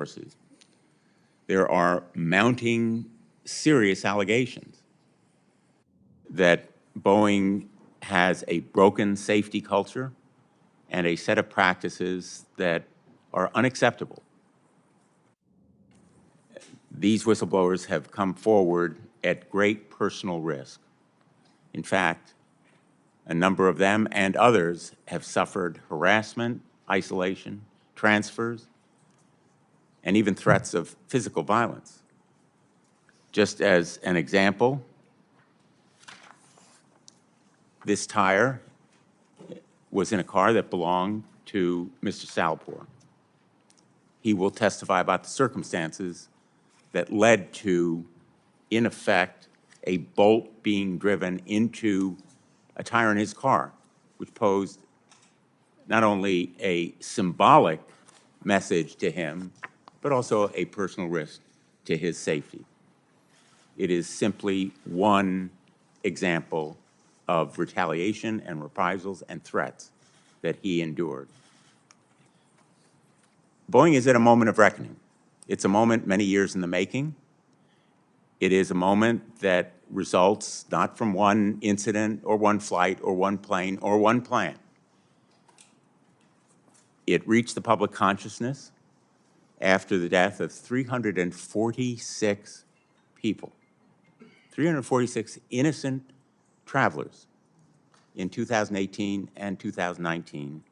sources. There are mounting serious allegations that Boeing has a broken safety culture and a set of practices that are unacceptable. These whistleblowers have come forward at great personal risk. In fact, a number of them and others have suffered harassment, isolation, transfers, and even threats of physical violence. Just as an example, this tire was in a car that belonged to Mr. Salehpour. He will testify about the circumstances that led to, in effect, a bolt being driven into a tire in his car, which posed not only a symbolic message to him, but also a personal risk to his safety. It is simply one example of retaliation and reprisals and threats that he endured. Boeing is at a moment of reckoning. It's a moment many years in the making. It is a moment that results not from one incident or one flight or one plane or one plan. It reached the public consciousness after the death of 346 people, 346 innocent travelers in 2018 and 2019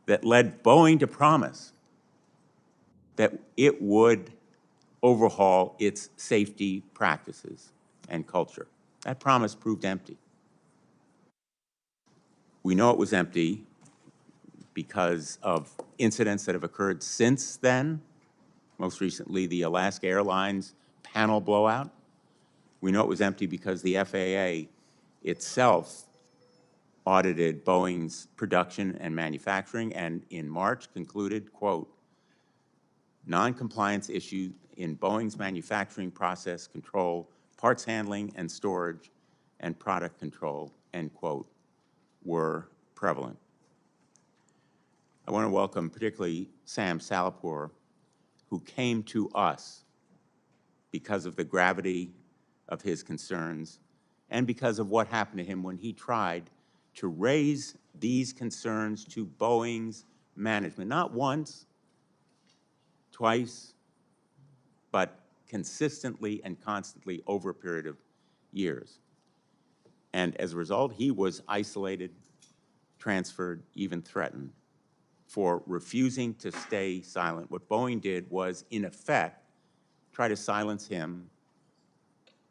that led Boeing to promise that it would overhaul its safety practices and culture. That promise proved empty. We know it was empty because of incidents that have occurred since then, most recently the Alaska Airlines panel blowout. We know it was empty because the FAA itself audited Boeing's production and manufacturing and in March concluded, quote, non-compliance issues in Boeing's manufacturing process control, parts handling and storage, and product control, end quote, were prevalent. I want to welcome particularly Sam Salehpour, who came to us because of the gravity of his concerns and because of what happened to him when he tried to raise these concerns to Boeing's management, not once, twice, but consistently and constantly over a period of years. And as a result, he was isolated, transferred, even threatened for refusing to stay silent. What Boeing did was, in effect, try to silence him,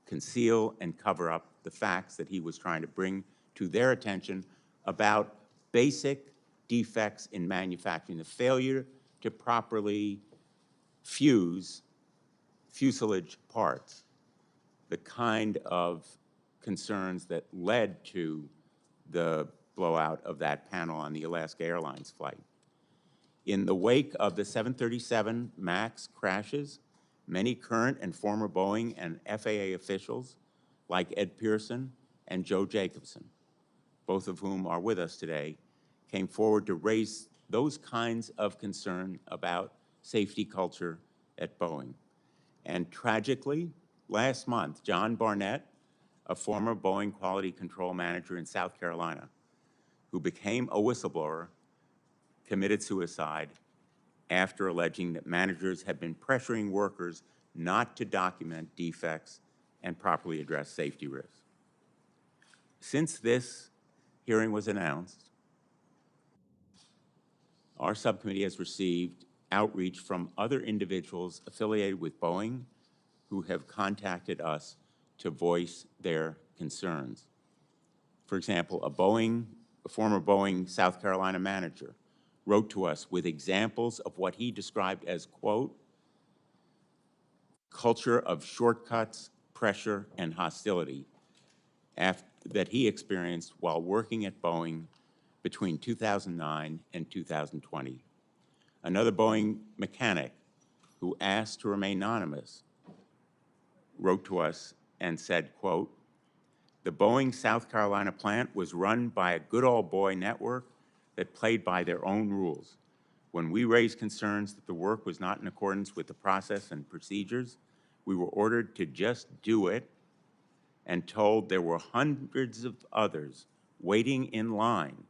conceal and cover up the facts that he was trying to bring to their attention about basic defects in manufacturing, the failure to properly fuse fuselage parts, the kind of concerns that led to the blowout of that panel on the Alaska Airlines flight. In the wake of the 737 MAX crashes, many current and former Boeing and FAA officials, like Ed Pearson and Joe Jacobson, both of whom are with us today, came forward to raise those kinds of concern about safety culture at Boeing. And tragically, last month, John Barnett, a former Boeing quality control manager in South Carolina, who became a whistleblower, committed suicide after alleging that managers had been pressuring workers not to document defects and properly address safety risks. Since this hearing was announced, our subcommittee has received outreach from other individuals affiliated with Boeing who have contacted us to voice their concerns. For example, a former Boeing South Carolina manager wrote to us with examples of what he described as, quote, culture of shortcuts, pressure, and hostility that he experienced while working at Boeing between 2009 and 2020. Another Boeing mechanic who asked to remain anonymous wrote to us and said, quote, the Boeing South Carolina plant was run by a good old boy network that played by their own rules. When we raised concerns that the work was not in accordance with the process and procedures, we were ordered to just do it and told there were hundreds of others waiting in line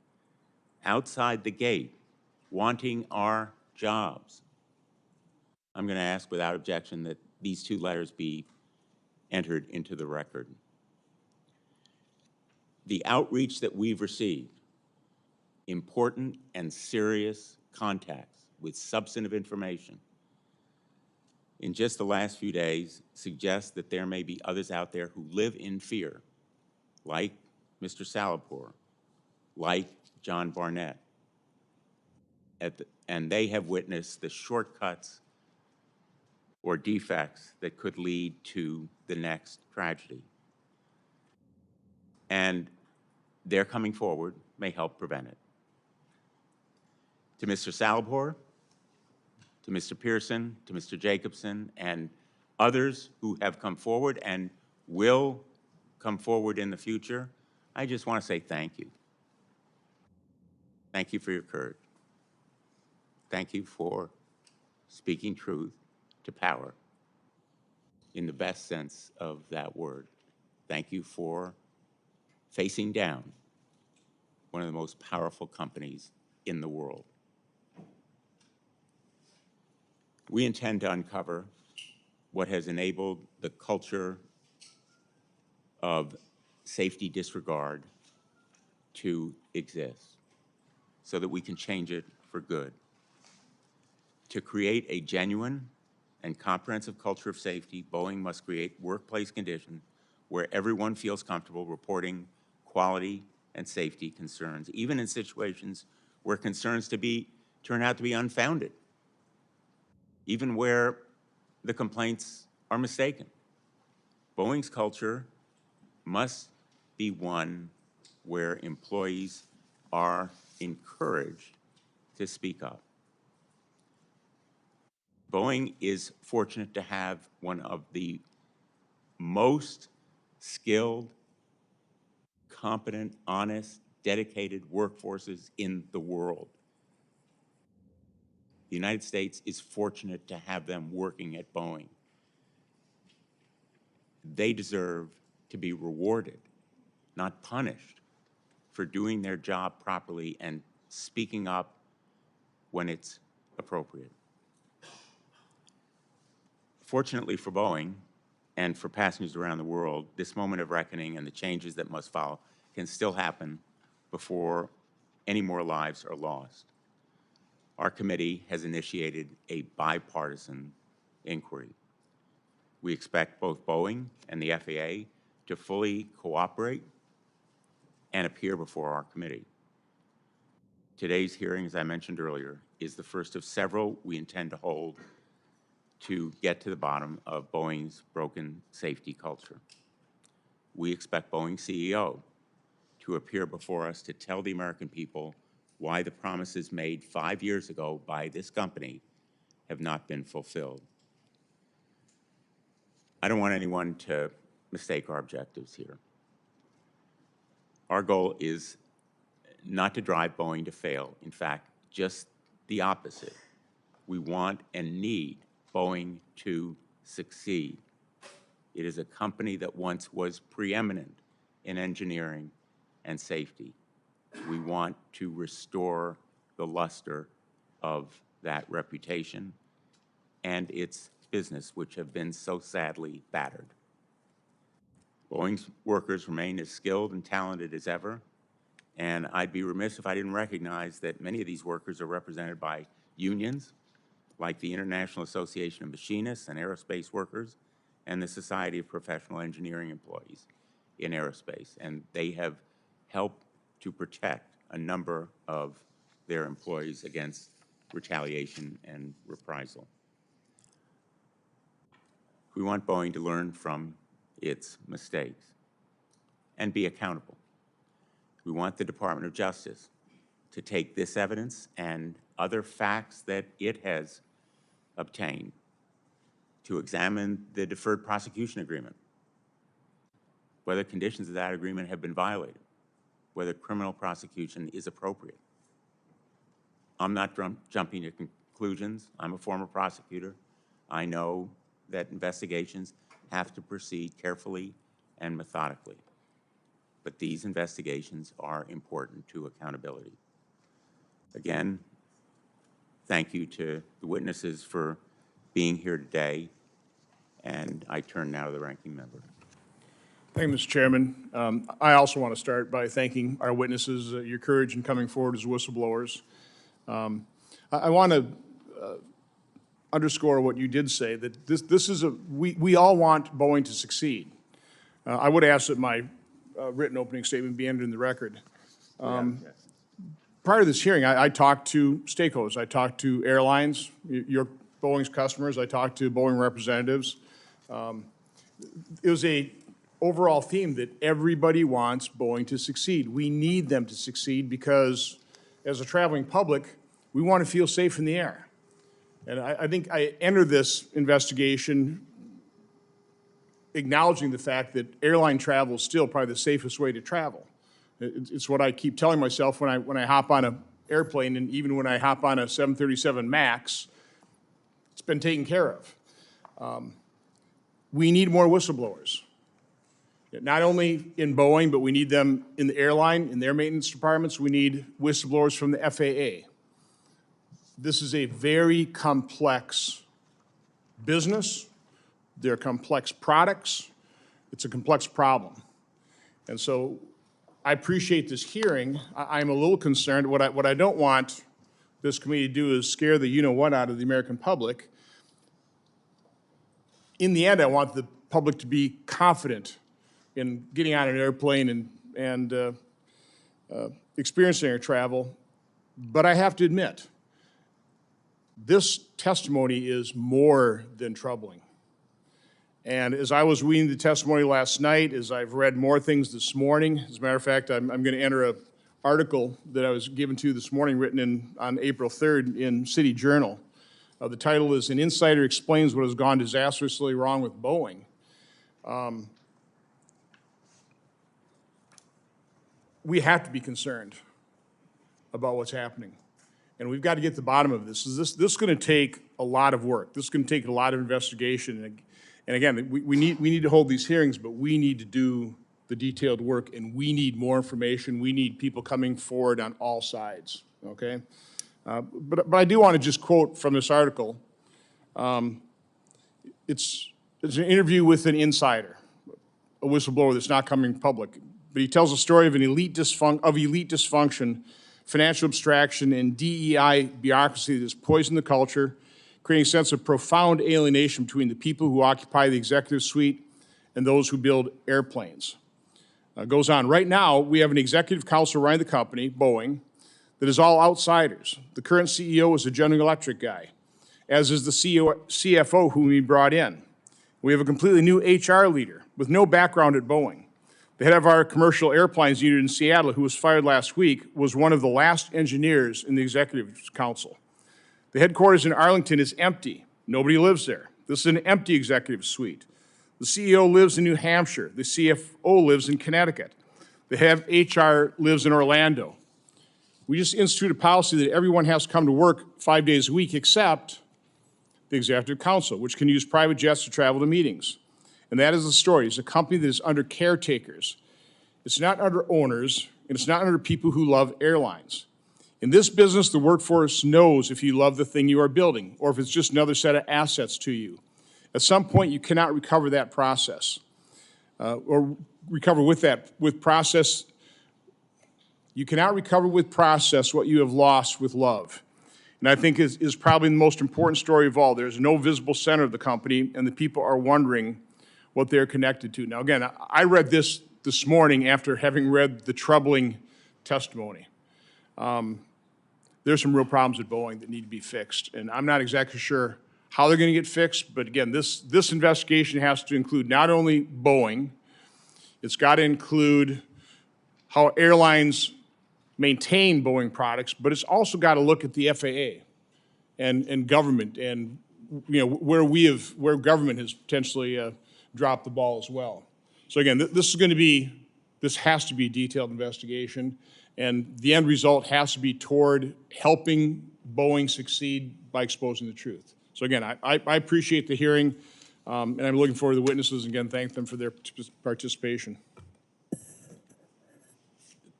outside the gate wanting our jobs. I'm going to ask without objection that these two letters be entered into the record. The outreach that we've received, important and serious contacts with substantive information, in just the last few days suggests that there may be others out there who live in fear, like Mr. Salehpour, like John Barnett, and they have witnessed the shortcuts or defects that could lead to the next tragedy. And their coming forward may help prevent it. To Mr. Salehpour, to Mr. Pearson, to Mr. Jacobson, and others who have come forward and will come forward in the future, I just want to say thank you. Thank you for your courage. Thank you for speaking truth to power in the best sense of that word. Thank you for facing down one of the most powerful companies in the world. We intend to uncover what has enabled the culture of safety disregard to exist so that we can change it for good. To create a genuine and comprehensive culture of safety, Boeing must create workplace conditions where everyone feels comfortable reporting quality and safety concerns, even in situations where concerns turn out to be unfounded, even where the complaints are mistaken. Boeing's culture must be one where employees are encouraged to speak up. Boeing is fortunate to have one of the most skilled, competent, honest, dedicated workforces in the world. The United States is fortunate to have them working at Boeing. They deserve to be rewarded, not punished, for doing their job properly and speaking up when it's appropriate. Fortunately for Boeing and for passengers around the world, this moment of reckoning and the changes that must follow can still happen before any more lives are lost. Our committee has initiated a bipartisan inquiry. We expect both Boeing and the FAA to fully cooperate and appear before our committee. Today's hearing, as I mentioned earlier, is the first of several we intend to hold to get to the bottom of Boeing's broken safety culture. We expect Boeing's CEO to appear before us to tell the American people why the promises made 5 years ago by this company have not been fulfilled. I don't want anyone to mistake our objectives here. Our goal is not to drive Boeing to fail. In fact, just the opposite. We want and need Boeing to succeed. It is a company that once was preeminent in engineering and safety. We want to restore the luster of that reputation and its business, which have been so sadly battered. Boeing's workers remain as skilled and talented as ever, and I'd be remiss if I didn't recognize that many of these workers are represented by unions, like the International Association of Machinists and Aerospace Workers and the Society of Professional Engineering Employees in Aerospace, and they have helped to protect a number of their employees against retaliation and reprisal. We want Boeing to learn from its mistakes and be accountable. We want the Department of Justice to take this evidence and other facts that it has obtained to examine the deferred prosecution agreement, whether conditions of that agreement have been violated, whether criminal prosecution is appropriate. I'm not jumping to conclusions. I'm a former prosecutor. I know that investigations have to proceed carefully and methodically. But these investigations are important to accountability. Again, thank you to the witnesses for being here today, and I turn now to the ranking member. Thank you, Mr. Chairman. I also want to start by thanking our witnesses, your courage in coming forward as whistleblowers. I want to underscore what you did say, that this is we all want Boeing to succeed. I would ask that my written opening statement be entered in the record. Prior to this hearing, I talked to stakeholders. I talked to airlines, your Boeing's customers. I talked to Boeing representatives. It was a overall theme that everybody wants Boeing to succeed. We need them to succeed because, as a traveling public, we want to feel safe in the air. And I think I entered this investigation acknowledging the fact that airline travel is still probably the safest way to travel. It's what I keep telling myself when I hop on an airplane, and even when I hop on a 737 MAX, it's been taken care of. We need more whistleblowers. Not only in Boeing, but we need them in the airline, in their maintenance departments. We need whistleblowers from the FAA. This is a very complex business. They're complex products. It's a complex problem. And so I appreciate this hearing. I'm a little concerned. What I don't want this committee to do is scare the you-know-what out of the American public. In the end, I want the public to be confident in getting on an airplane and experiencing air travel. But I have to admit, this testimony is more than troubling. And as I was reading the testimony last night, as I've read more things this morning, as a matter of fact, I'm going to enter an article that I was given to this morning, written on April 3rd in City Journal. The title is "An Insider Explains What Has Gone Disastrously Wrong with Boeing." We have to be concerned about what's happening. And we've got to get to the bottom of this. This is going to take a lot of work. This is going to take a lot of investigation. And again, we need to hold these hearings, but we need to do the detailed work, and we need more information. We need people coming forward on all sides, okay? But I do want to just quote from this article. It's an interview with an insider, a whistleblower that's not coming public. But he tells a story of elite dysfunction, financial abstraction, and DEI bureaucracy that has poisoned the culture, creating a sense of profound alienation between the people who occupy the executive suite and those who build airplanes. Goes on, right now, we have an executive council running the company, Boeing, that is all outsiders. The current CEO is a General Electric guy, as is the CFO whom we brought in. We have a completely new HR leader with no background at Boeing. The head of our commercial airplanes unit in Seattle, who was fired last week, was one of the last engineers in the executive council. The headquarters in Arlington is empty. Nobody lives there. This is an empty executive suite. The CEO lives in New Hampshire. The CFO lives in Connecticut. The head of HR lives in Orlando. We just instituted a policy that everyone has to come to work 5 days a week except the executive council, which can use private jets to travel to meetings. And that is the story. It's a company that is under caretakers. It's not under owners, and it's not under people who love airlines. In this business, the workforce knows if you love the thing you are building or if it's just another set of assets to you. At some point, you cannot recover that process or recover with process. You cannot recover with process what you have lost with love. And I think is probably the most important story of all. There's no visible center of the company, and the people are wondering what they're connected to. Now, again, I read this morning after having read the troubling testimony. There's some real problems at Boeing that need to be fixed, and I'm not exactly sure how they're going to get fixed, but again, this investigation has to include not only Boeing, it's got to include how airlines maintain Boeing products, but it's also got to look at the FAA and government and where government has potentially dropped the ball as well. So again, this has to be a detailed investigation. And the end result has to be toward helping Boeing succeed by exposing the truth. So again, I appreciate the hearing, and I'm looking forward to the witnesses, and again, thank them for their participation.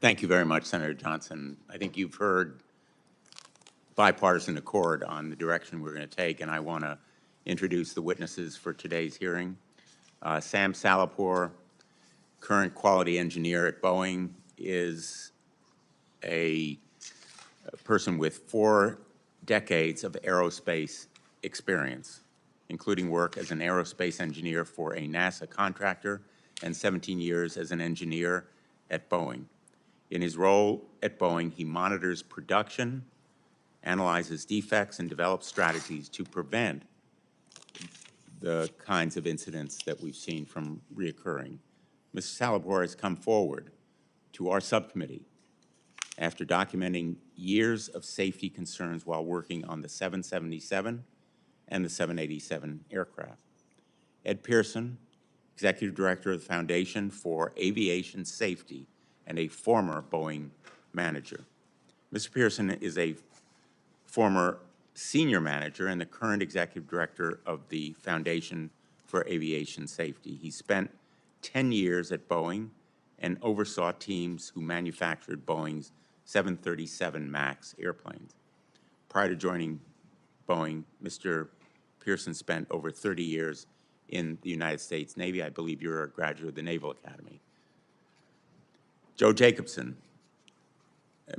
Thank you very much, Senator Johnson. I think you've heard bipartisan accord on the direction we're going to take, and I want to introduce the witnesses for today's hearing. Sam Salehpour, current quality engineer at Boeing, is a person with 4 decades of aerospace experience, including work as an aerospace engineer for a NASA contractor and 17 years as an engineer at Boeing. In his role at Boeing, he monitors production, analyzes defects, and develops strategies to prevent the kinds of incidents that we've seen from reoccurring. Mr. Salehpour has come forward to our subcommittee after documenting years of safety concerns while working on the 777 and the 787 aircraft. Ed Pearson, Executive Director of the Foundation for Aviation Safety and a former Boeing manager. Mr. Pearson is a former senior manager and the current Executive Director of the Foundation for Aviation Safety. He spent 10 years at Boeing and oversaw teams who manufactured Boeing's 737 MAX airplanes. Prior to joining Boeing, Mr. Pearson spent over 30 years in the United States Navy. I believe you're a graduate of the Naval Academy. Joe Jacobson.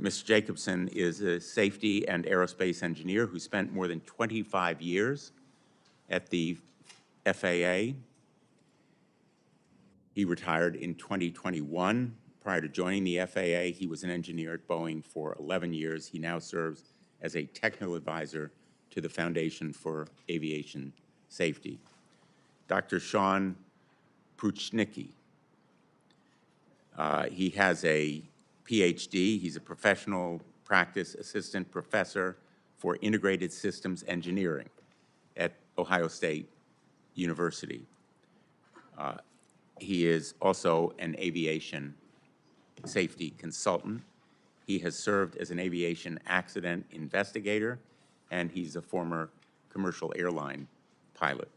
Mr. Jacobson is a safety and aerospace engineer who spent more than 25 years at the FAA. He retired in 2021. Prior to joining the FAA, he was an engineer at Boeing for 11 years. He now serves as a technical advisor to the Foundation for Aviation Safety. Dr. Sean Pruchnicki. He has a PhD. He's a professional practice assistant professor for integrated systems engineering at Ohio State University. He is also an aviation safety consultant. He has served as an aviation accident investigator, and he's a former commercial airline pilot.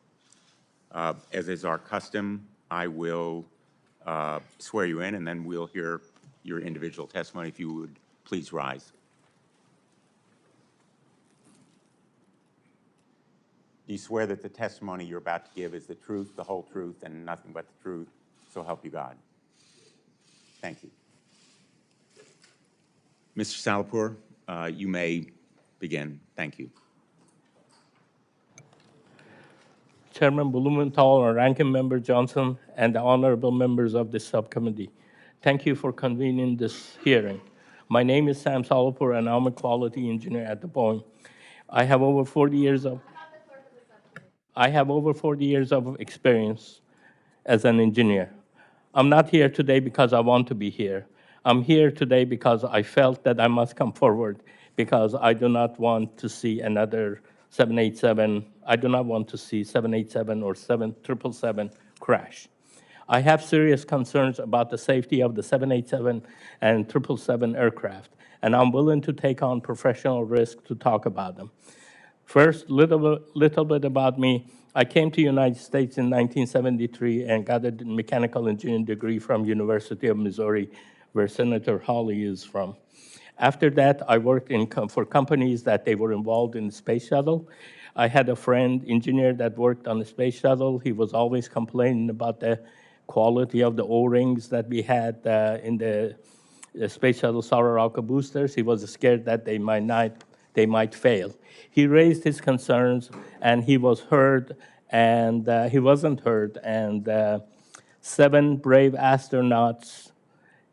As is our custom, I will swear you in, and then we'll hear your individual testimony. If you would please rise. Do you swear that the testimony you're about to give is the truth, the whole truth, and nothing but the truth? So help you God. Thank you. Mr. Salehpour, you may begin. Thank you. Chairman Blumenthal and Ranking Member Johnson and the honorable members of this subcommittee, thank you for convening this hearing. My name is Sam Salehpour, and I'm a quality engineer at the Boeing. I have over 40 years of experience as an engineer. I'm not here today because I want to be here. I'm here today because I felt that I must come forward because I do not want to see another 787. I do not want to see 787 or 777 crash. I have serious concerns about the safety of the 787 and 777 aircraft, and I'm willing to take on professional risk to talk about them. First, little bit about me. I came to the United States in 1973 and got a mechanical engineering degree from University of Missouri, where Senator Hawley is from. After that, I worked for companies that they were involved in the space shuttle. I had a friend, engineer, that worked on the space shuttle. He was always complaining about the quality of the O-rings that we had in the space shuttle Sauraraka boosters. He was scared that they might fail. He raised his concerns, and he was heard, and he wasn't heard, and 7 brave astronauts,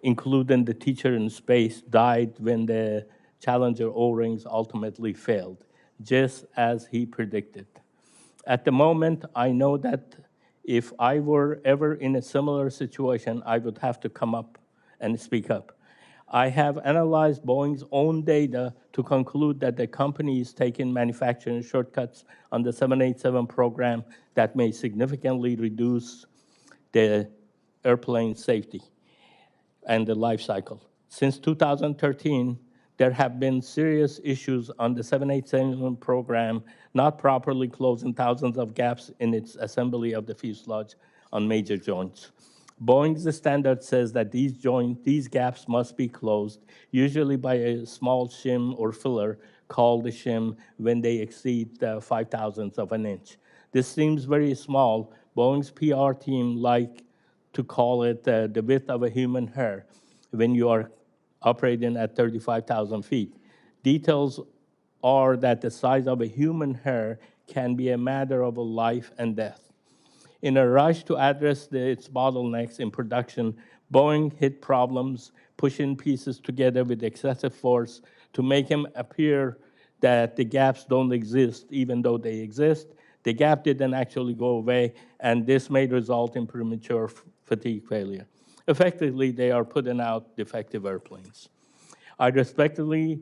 including the teacher in space, died when the Challenger O-rings ultimately failed, just as he predicted. At the moment, I know that if I were ever in a similar situation, I would have to come up and speak up. I have analyzed Boeing's own data to conclude that the company is taking manufacturing shortcuts on the 787 program that may significantly reduce the airplane safety and the life cycle. Since 2013, there have been serious issues on the 787 program, not properly closing thousands of gaps in its assembly of the fuselage on major joints. Boeing's standard says that these gaps must be closed, usually by a small shim or filler called the shim when they exceed 5 thousandths of an inch. This seems very small. Boeing's PR team like to call it the width of a human hair when you are operating at 35,000 feet. Details are that the size of a human hair can be a matter of a life and death. In a rush to address its bottlenecks in production, Boeing hit problems pushing pieces together with excessive force to make them appear that the gaps don't exist, even though they exist. The gap didn't actually go away, and this may result in premature fatigue failure. Effectively, they are putting out defective airplanes. I repeatedly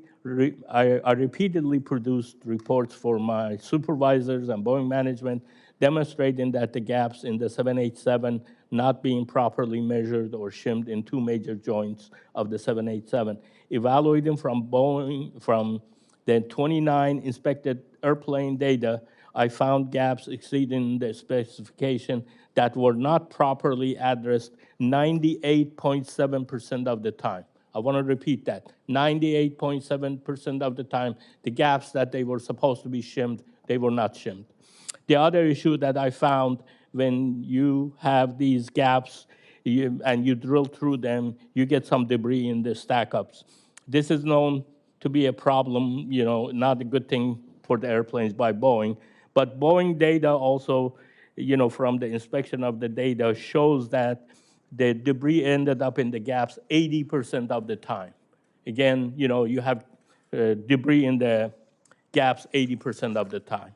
produced reports for my supervisors and Boeing management demonstrating that the gaps in the 787 not being properly measured or shimmed in two major joints of the 787. Evaluating from the 29 inspected airplane data, I found gaps exceeding the specification that were not properly addressed 98.7% of the time. I want to repeat that. 98.7% of the time, the gaps that they were supposed to be shimmed, they were not shimmed. The other issue that I found when you have these gaps and you drill through them, you get some debris in the stack-ups. This is known to be a problem, not a good thing for the airplanes by Boeing. But Boeing data also, from the inspection of the data, shows that the debris ended up in the gaps 80% of the time. Again, you have debris in the gaps 80% of the time.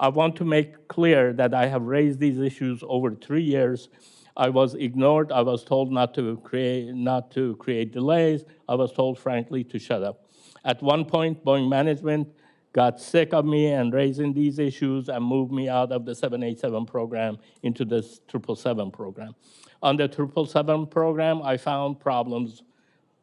I want to make clear that I have raised these issues over 3 years. I was ignored. I was told not to create delays. I was told, frankly, to shut up. At one point, Boeing management got sick of me and raising these issues and moved me out of the 787 program into the 777 program. On the 777 program, I found problems.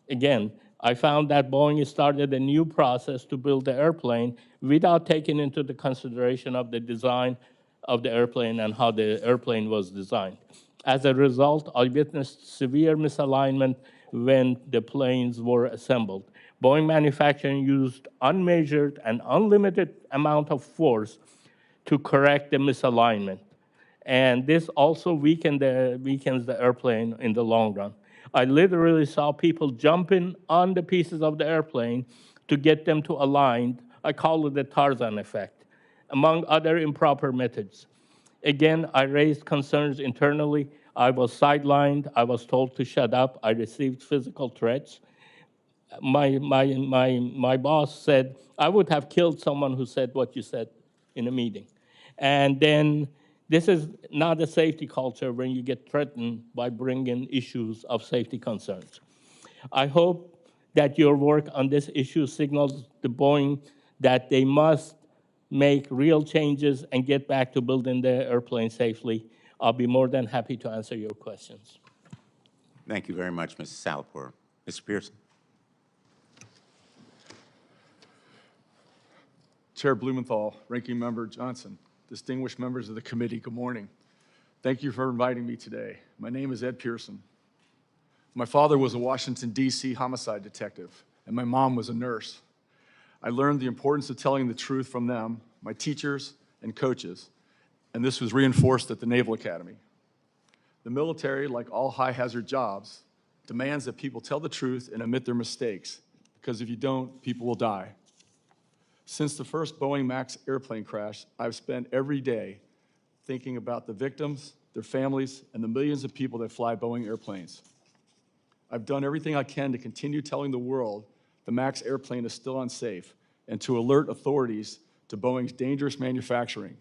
Again, I found that Boeing started a new process to build the airplane without taking into the consideration of the design of the airplane and how the airplane was designed. As a result, I witnessed severe misalignment when the planes were assembled. Boeing manufacturing used unmeasured and unlimited amount of force to correct the misalignment. And this also weakens the airplane in the long run. I literally saw people jumping on the pieces of the airplane to get them to align. I call it the Tarzan effect, among other improper methods. Again, I raised concerns internally. I was sidelined. I was told to shut up. I received physical threats. My boss said, I would have killed someone who said what you said in a meeting. And then this is not a safety culture when you get threatened by bringing issues of safety concerns. I hope that your work on this issue signals to Boeing that they must make real changes and get back to building their airplane safely. I'll be more than happy to answer your questions. Thank you very much, Mr. Salehpour. Mr. Pearson? Chair Blumenthal, Ranking Member Johnson, distinguished members of the committee, good morning. Thank you for inviting me today. My name is Ed Pearson. My father was a Washington, D.C. homicide detective, and my mom was a nurse. I learned the importance of telling the truth from them, my teachers and coaches, and this was reinforced at the Naval Academy. The military, like all high-hazard jobs, demands that people tell the truth and admit their mistakes, because if you don't, people will die. Since the first Boeing MAX airplane crash, I've spent every day thinking about the victims, their families, and the millions of people that fly Boeing airplanes. I've done everything I can to continue telling the world the MAX airplane is still unsafe and to alert authorities to Boeing's dangerous manufacturing.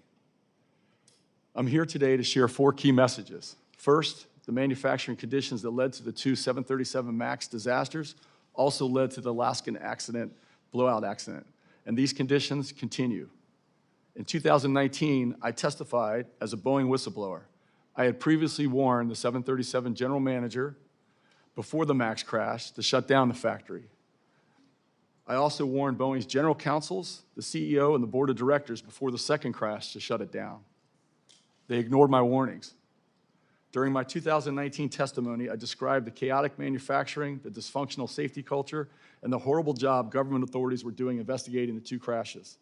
I'm here today to share 4 key messages. First, the manufacturing conditions that led to the 2 737 MAX disasters also led to the Alaskan blowout accident. And these conditions continue. In 2019, I testified as a Boeing whistleblower. I had previously warned the 737 general manager, before the MAX crash to shut down the factory. I also warned Boeing's general counsels, the CEO, and the board of directors before the second crash to shut it down. They ignored my warnings. During my 2019 testimony, I described the chaotic manufacturing, the dysfunctional safety culture, and the horrible job government authorities were doing investigating the two crashes.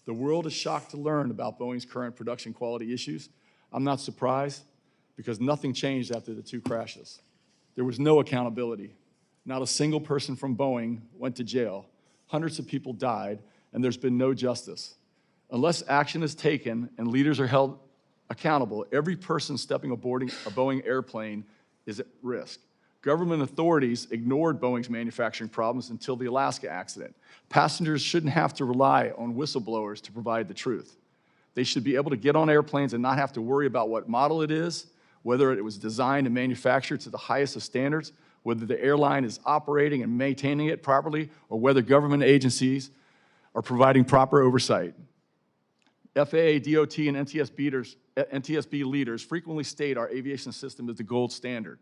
The world is shocked to learn about Boeing's current production quality issues. I'm not surprised, because nothing changed after the two crashes. There was no accountability. Not a single person from Boeing went to jail. Hundreds of people died, and there's been no justice. Unless action is taken and leaders are held accountable, every person stepping aboard a Boeing airplane is at risk. Government authorities ignored Boeing's manufacturing problems until the Alaska accident. Passengers shouldn't have to rely on whistleblowers to provide the truth. They should be able to get on airplanes and not have to worry about what model it is, whether it was designed and manufactured to the highest of standards, whether the airline is operating and maintaining it properly, or whether government agencies are providing proper oversight. FAA, DOT, and NTSB leaders frequently state our aviation system is the gold standard.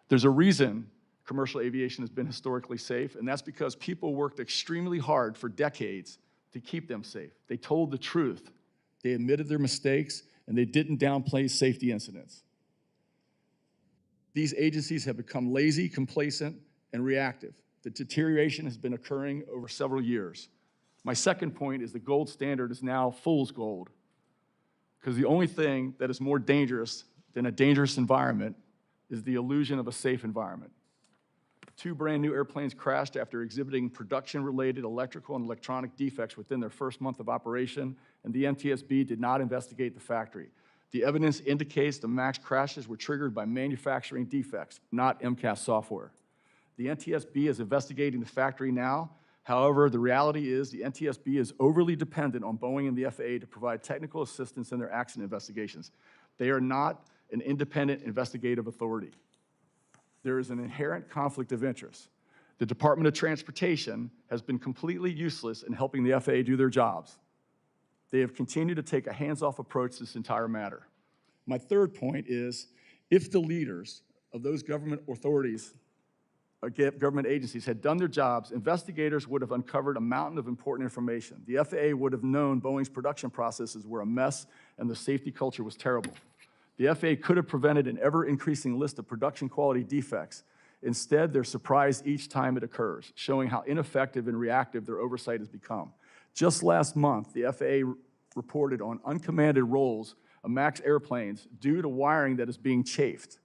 There's a reason commercial aviation has been historically safe, and that's because people worked extremely hard for decades to keep them safe. They told the truth. They admitted their mistakes, and they didn't downplay safety incidents. These agencies have become lazy, complacent, and reactive. The deterioration has been occurring over several years. My second point is the gold standard is now fool's gold, because the only thing that is more dangerous than a dangerous environment is the illusion of a safe environment. Two brand new airplanes crashed after exhibiting production-related electrical and electronic defects within their first month of operation, and the NTSB did not investigate the factory. The evidence indicates the MAX crashes were triggered by manufacturing defects, not MCAS software. The NTSB is investigating the factory now. However, the reality is the NTSB is overly dependent on Boeing and the FAA to provide technical assistance in their accident investigations. They are not an independent investigative authority. There is an inherent conflict of interest. The Department of Transportation has been completely useless in helping the FAA do their jobs. They have continued to take a hands-off approach to this entire matter. My third point is, if the leaders of those government authorities, government agencies had done their jobs, investigators would have uncovered a mountain of important information. The FAA would have known Boeing's production processes were a mess and the safety culture was terrible. The FAA could have prevented an ever-increasing list of production quality defects. Instead, they're surprised each time it occurs, showing how ineffective and reactive their oversight has become. Just last month, the FAA reported on uncommanded rolls of MAX airplanes due to wiring that is being chafed.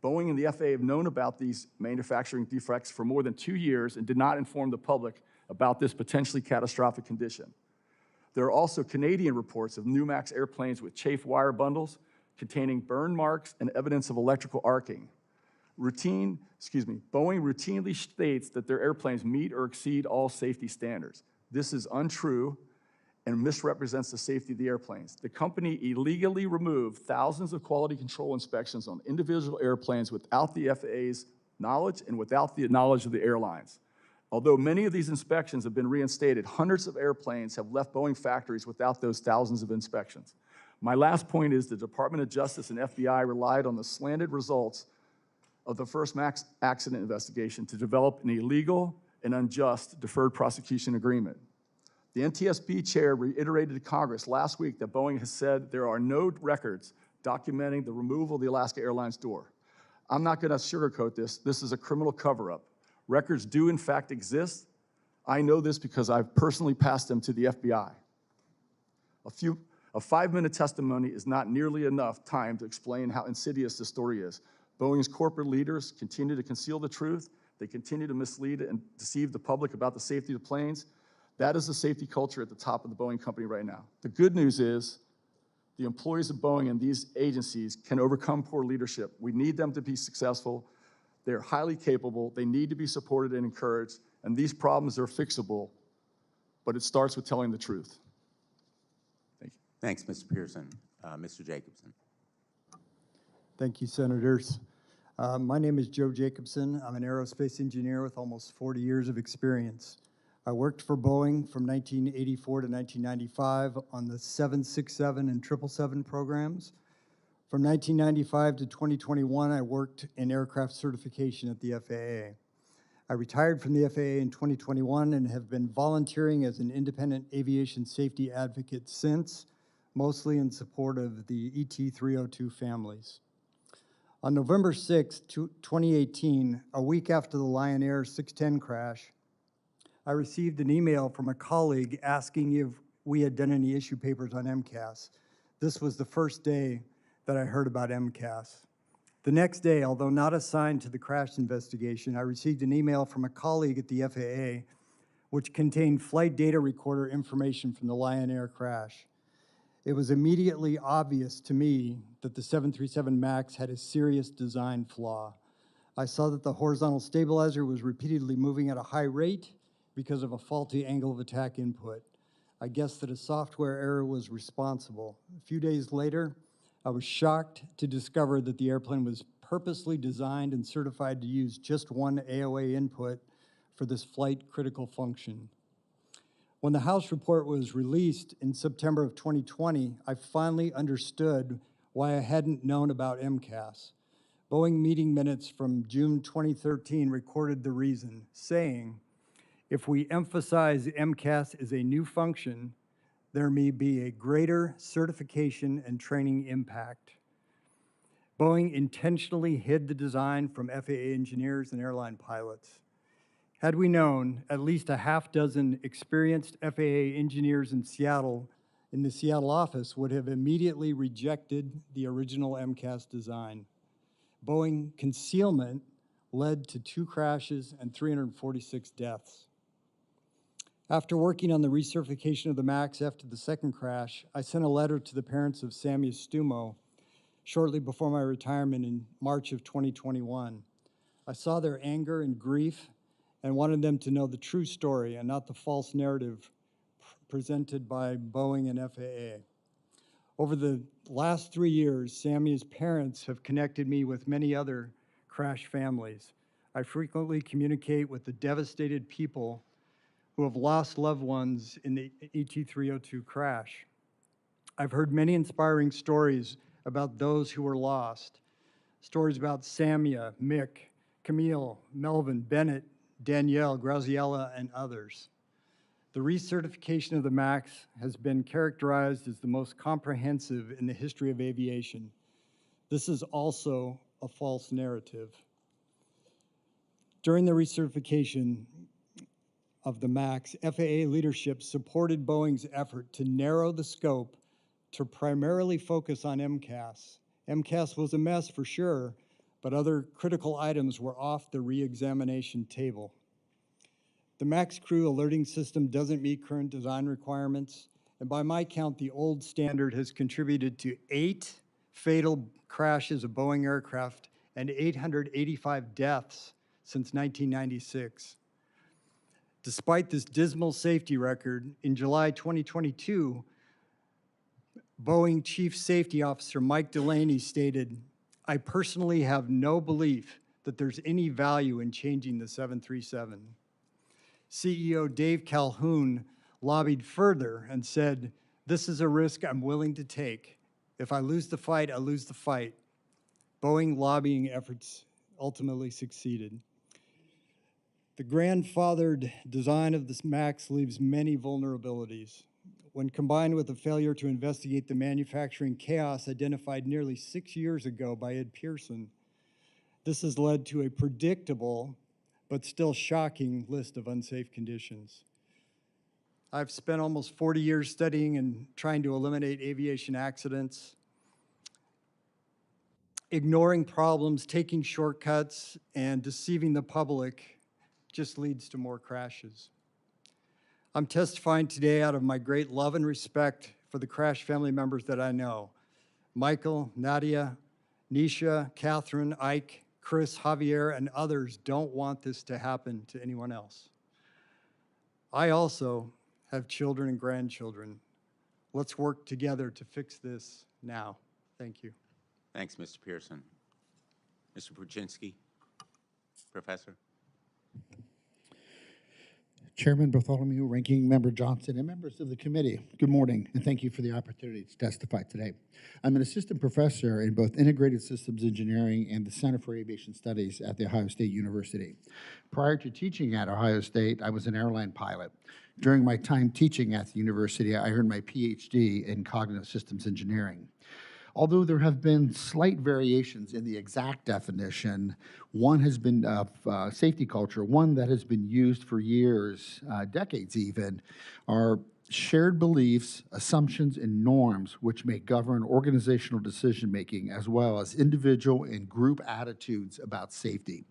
Boeing and the FAA have known about these manufacturing defects for more than 2 years and did not inform the public about this potentially catastrophic condition. There are also Canadian reports of new MAX airplanes with chafed wire bundles containing burn marks and evidence of electrical arcing. Boeing routinely states that their airplanes meet or exceed all safety standards. This is untrue and misrepresents the safety of the airplanes. The company illegally removed thousands of quality control inspections on individual airplanes without the FAA's knowledge and without the knowledge of the airlines. Although many of these inspections have been reinstated, hundreds of airplanes have left Boeing factories without those thousands of inspections. My last point is the Department of Justice and FBI relied on the slanted results of the first MAX accident investigation to develop an illegal and unjust deferred prosecution agreement. The NTSB chair reiterated to Congress last week that Boeing has said there are no records documenting the removal of the Alaska Airlines door. I'm not going to sugarcoat this. This is a criminal cover-up. Records do, in fact, exist. I know this because I've personally passed them to the FBI. A 5-minute testimony is not nearly enough time to explain how insidious this story is. Boeing's corporate leaders continue to conceal the truth. They continue to mislead and deceive the public about the safety of the planes. That is the safety culture at the top of the Boeing company right now. The good news is the employees of Boeing and these agencies can overcome poor leadership. We need them to be successful. They're highly capable. They need to be supported and encouraged. And these problems are fixable, but it starts with telling the truth. Thank you. Thanks, Mr. Pearson. Mr. Jacobson. Thank you, Senators. My name is Joe Jacobson. I'm an aerospace engineer with almost 40 years of experience. I worked for Boeing from 1984 to 1995 on the 767 and 777 programs. From 1995 to 2021, I worked in aircraft certification at the FAA. I retired from the FAA in 2021 and have been volunteering as an independent aviation safety advocate since, mostly in support of the ET-302 families. On November 6, 2018, a week after the Lion Air 610 crash, I received an email from a colleague asking if we had done any issue papers on MCAS. This was the first day that I heard about MCAS. The next day, although not assigned to the crash investigation, I received an email from a colleague at the FAA which contained flight data recorder information from the Lion Air crash. It was immediately obvious to me that the 737 MAX had a serious design flaw. I saw that the horizontal stabilizer was repeatedly moving at a high rate because of a faulty angle of attack input. I guessed that a software error was responsible. A few days later, I was shocked to discover that the airplane was purposely designed and certified to use just one AOA input for this flight critical function. When the House report was released in September of 2020, I finally understood why I hadn't known about MCAS. Boeing meeting minutes from June 2013 recorded the reason, saying, if we emphasize MCAS as a new function, there may be a greater certification and training impact. Boeing intentionally hid the design from FAA engineers and airline pilots. Had we known, at least a half dozen experienced FAA engineers in the Seattle office would have immediately rejected the original MCAS design. Boeing concealment led to 2 crashes and 346 deaths. After working on the recertification of the MAX after the second crash, I sent a letter to the parents of Sammy Stumo shortly before my retirement in March of 2021. I saw their anger and grief and wanted them to know the true story and not the false narrative presented by Boeing and FAA. Over the last 3 years, Sammy's parents have connected me with many other crash families. I frequently communicate with the devastated people who have lost loved ones in the ET-302 crash. I've heard many inspiring stories about those who were lost. Stories about Samia, Mick, Camille, Melvin, Bennett, Danielle, Graziella, and others. The recertification of the MAX has been characterized as the most comprehensive in the history of aviation. This is also a false narrative. During the recertification of the MAX, FAA leadership supported Boeing's effort to narrow the scope to primarily focus on MCAS. MCAS was a mess for sure, but other critical items were off the re-examination table. The MAX crew alerting system doesn't meet current design requirements, and by my count, the old standard has contributed to 8 fatal crashes of Boeing aircraft and 885 deaths since 1996. Despite this dismal safety record, in July 2022, Boeing Chief Safety Officer Mike Delaney stated, I personally have no belief that there's any value in changing the 737. CEO Dave Calhoun lobbied further and said, this is a risk I'm willing to take. If I lose the fight, I lose the fight. Boeing lobbying efforts ultimately succeeded. The grandfathered design of this MAX leaves many vulnerabilities. When combined with the failure to investigate the manufacturing chaos identified nearly 6 years ago by Ed Pearson, this has led to a predictable but still shocking list of unsafe conditions. I've spent almost 40 years studying and trying to eliminate aviation accidents. Ignoring problems, taking shortcuts, and deceiving the public just leads to more crashes. I'm testifying today out of my great love and respect for the crash family members that I know. Michael, Nadia, Nisha, Catherine, Ike, Chris, Javier, and others don't want this to happen to anyone else. I also have children and grandchildren. Let's work together to fix this now. Thank you. Thanks, Mr. Pearson. Mr. Puczynski, Professor. Chairman Bartholomew, Ranking Member Johnson, and members of the committee, good morning, and thank you for the opportunity to testify today. I'm an assistant professor in both Integrated Systems Engineering and the Center for Aviation Studies at The Ohio State University. Prior to teaching at Ohio State, I was an airline pilot. During my time teaching at the university, I earned my PhD in Cognitive Systems Engineering. Although there have been slight variations in the exact definition, one has been safety culture, one that has been used for years, decades even, are shared beliefs, assumptions, and norms which may govern organizational decision-making as well as individual and group attitudes about safety.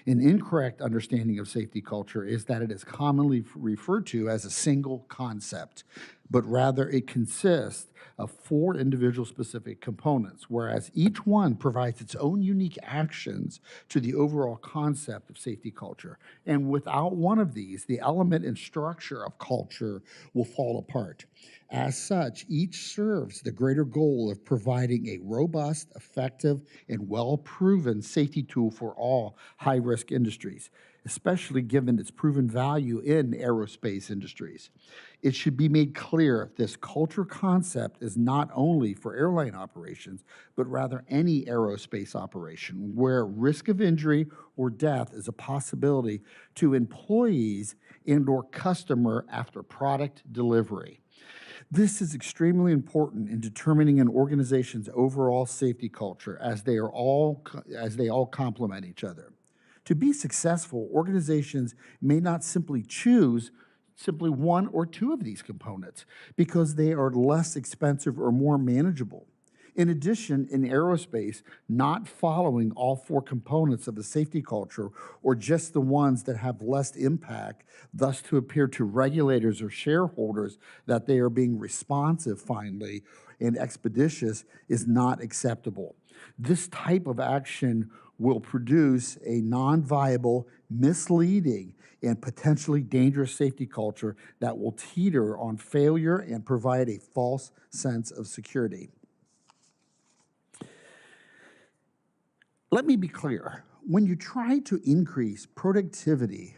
An incorrect understanding of safety culture is that it is commonly referred to as a single concept, but rather it consists of 4 individual specific components, whereas each one provides its own unique actions to the overall concept of safety culture. And without one of these, the element and structure of culture will fall apart. As such, each serves the greater goal of providing a robust, effective, and well-proven safety tool for all high-risk industries, especially given its proven value in aerospace industries. It should be made clear this culture concept is not only for airline operations, but rather any aerospace operation where risk of injury or death is a possibility to employees and/or customer after product delivery. This is extremely important in determining an organization's overall safety culture as they all complement each other. To be successful, organizations may not simply choose simply one or two of these components because they are less expensive or more manageable. In addition, in aerospace, not following all 4 components of the safety culture or just the ones that have less impact, thus to appear to regulators or shareholders that they are being responsive finally and expeditious is not acceptable. This type of action will produce a non-viable, misleading, and potentially dangerous safety culture that will teeter on failure and provide a false sense of security. Let me be clear. When you try to increase productivity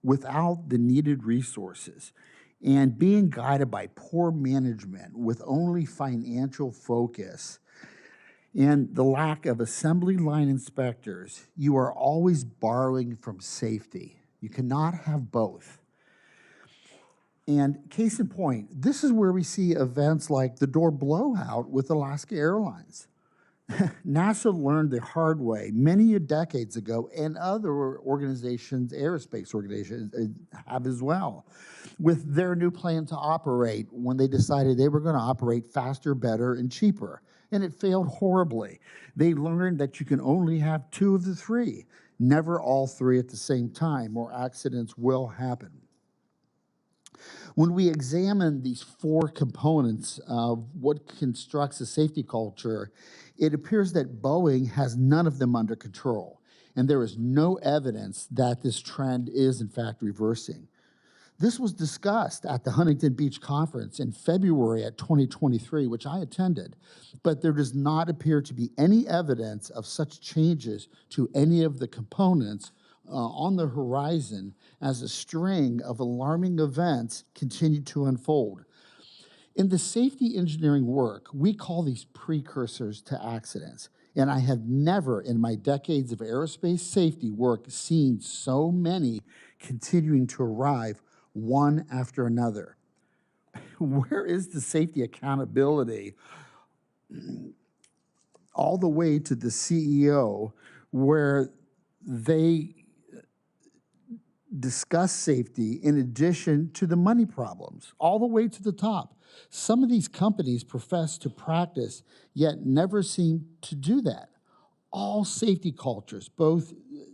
without the needed resources and being guided by poor management with only financial focus and the lack of assembly line inspectors, you are always borrowing from safety. You cannot have both. And case in point, this is where we see events like the door blowout with Alaska Airlines. NASA learned the hard way many decades ago, and other organizations, aerospace organizations, have as well, with their new plan to operate when they decided they were going to operate faster, better, and cheaper. And it failed horribly. They learned that you can only have 2 of the 3, never all 3 at the same time, or accidents will happen. When we examine these 4 components of what constructs a safety culture, it appears that Boeing has none of them under control, and there is no evidence that this trend is in fact reversing. This was discussed at the Huntington Beach Conference in February at 2023, which I attended, but there does not appear to be any evidence of such changes to any of the components on the horizon as a string of alarming events continue to unfold. In the safety engineering work, we call these precursors to accidents. And I have never in my decades of aerospace safety work seen so many continuing to arrive one after another. Where is the safety accountability all the way to the CEO where they discuss safety in addition to the money problems, all the way to the top? Some of these companies profess to practice, yet never seem to do that. All safety cultures, both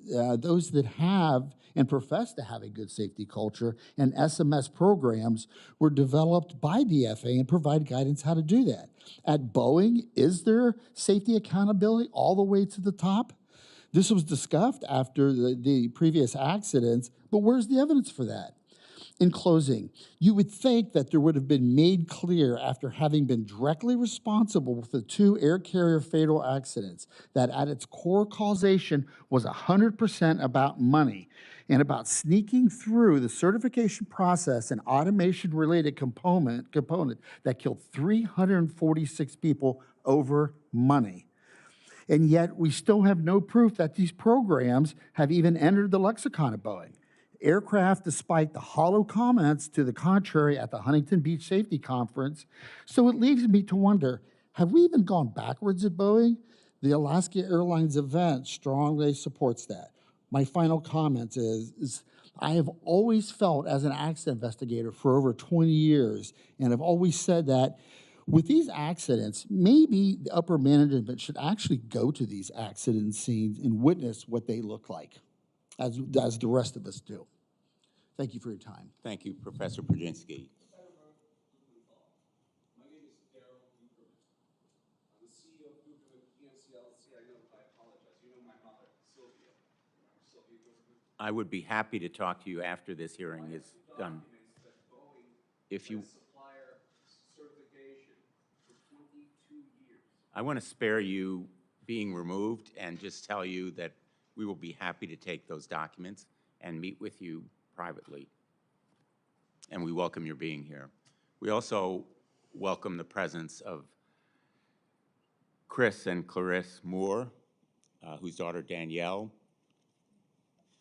those that have and profess to have a good safety culture and SMS programs, were developed by the FAA and provide guidance how to do that. At Boeing, is there safety accountability all the way to the top? This was discussed after the previous accidents, but where's the evidence for that? In closing, you would think that there would have been made clear after having been directly responsible for the 2 air carrier fatal accidents that at its core causation was 100% about money and about sneaking through the certification process and automation-related component that killed 346 people over money. And yet we still have no proof that these programs have even entered the lexicon of Boeing. Aircraft, despite the hollow comments to the contrary at the Huntington Beach Safety Conference. So it leaves me to wonder, have we even gone backwards at Boeing? The Alaska Airlines event strongly supports that. My final comment is I have always felt as an accident investigator for over 20 years, and I've always said that with these accidents, maybe the upper management should actually go to these accident scenes and witness what they look like, as the rest of us do. Thank you for your time. Thank you, Professor Brzezinski. I would be happy to talk to you after this hearing is done. If you, I want to spare you being removed and just tell you that we will be happy to take those documents and meet with you privately. And we welcome your being here. We also welcome the presence of Chris and Clarisse Moore, whose daughter Danielle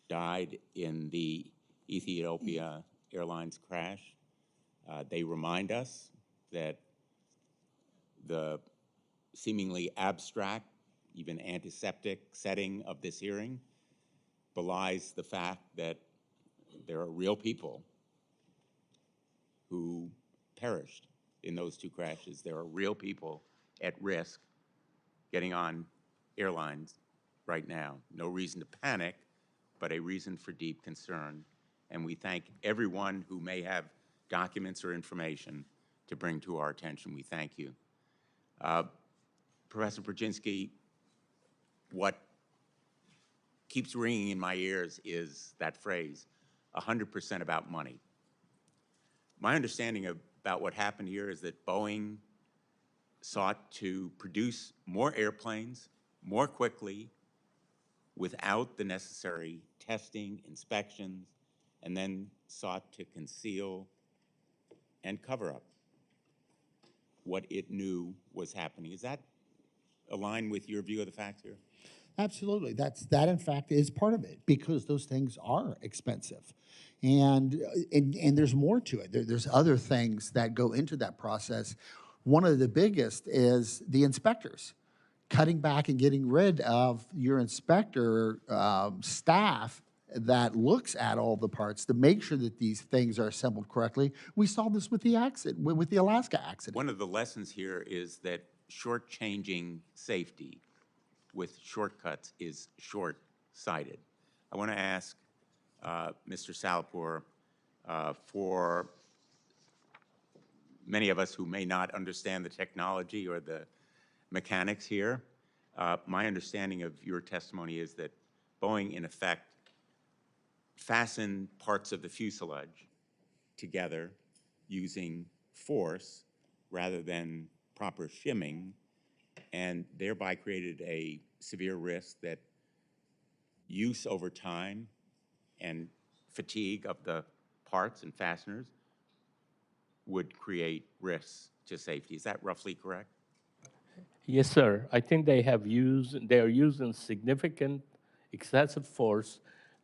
died in the Ethiopia Airlines crash. They remind us that the seemingly abstract, even antiseptic setting of this hearing belies the fact that there are real people who perished in those 2 crashes. There are real people at risk getting on airlines right now. No reason to panic, but a reason for deep concern. And we thank everyone who may have documents or information to bring to our attention. We thank you. Professor Brzezinski, what keeps ringing in my ears is that phrase, 100% about money. My understanding about what happened here is that Boeing sought to produce more airplanes more quickly without the necessary testing, inspections, and then sought to conceal and cover up what it knew was happening. Is that aligned with your view of the facts here? Absolutely. That in fact is part of it, because those things are expensive. And there's more to it. There's other things that go into that process. One of the biggest is the inspectors. Cutting back and getting rid of your inspector staff that looks at all the parts to make sure that these things are assembled correctly. We saw this with the accident, with the Alaska accident. One of the lessons here is that shortchanging safety with shortcuts is short-sighted. I want to ask Mr. Salehpour, for many of us who may not understand the technology or the mechanics here, my understanding of your testimony is that Boeing, in effect, fastened parts of the fuselage together using force rather than proper shimming, and thereby created a severe risk that use over time and fatigue of the parts and fasteners would create risks to safety. Is that roughly correct? Yes, sir. I think they are using significant excessive force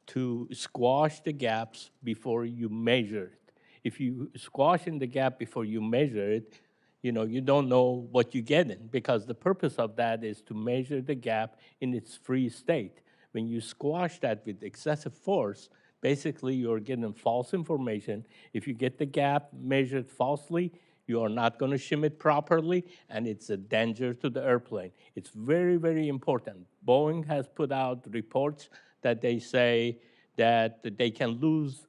to squash the gaps before you measure it. If you squash in the gap before you measure it, you don't know what you're getting, because the purpose of that is to measure the gap in its free state. When you squash that with excessive force, basically you're getting false information. If you get the gap measured falsely, you are not going to shim it properly, and it's a danger to the airplane. It's very, very important. Boeing has put out reports that they say that they can lose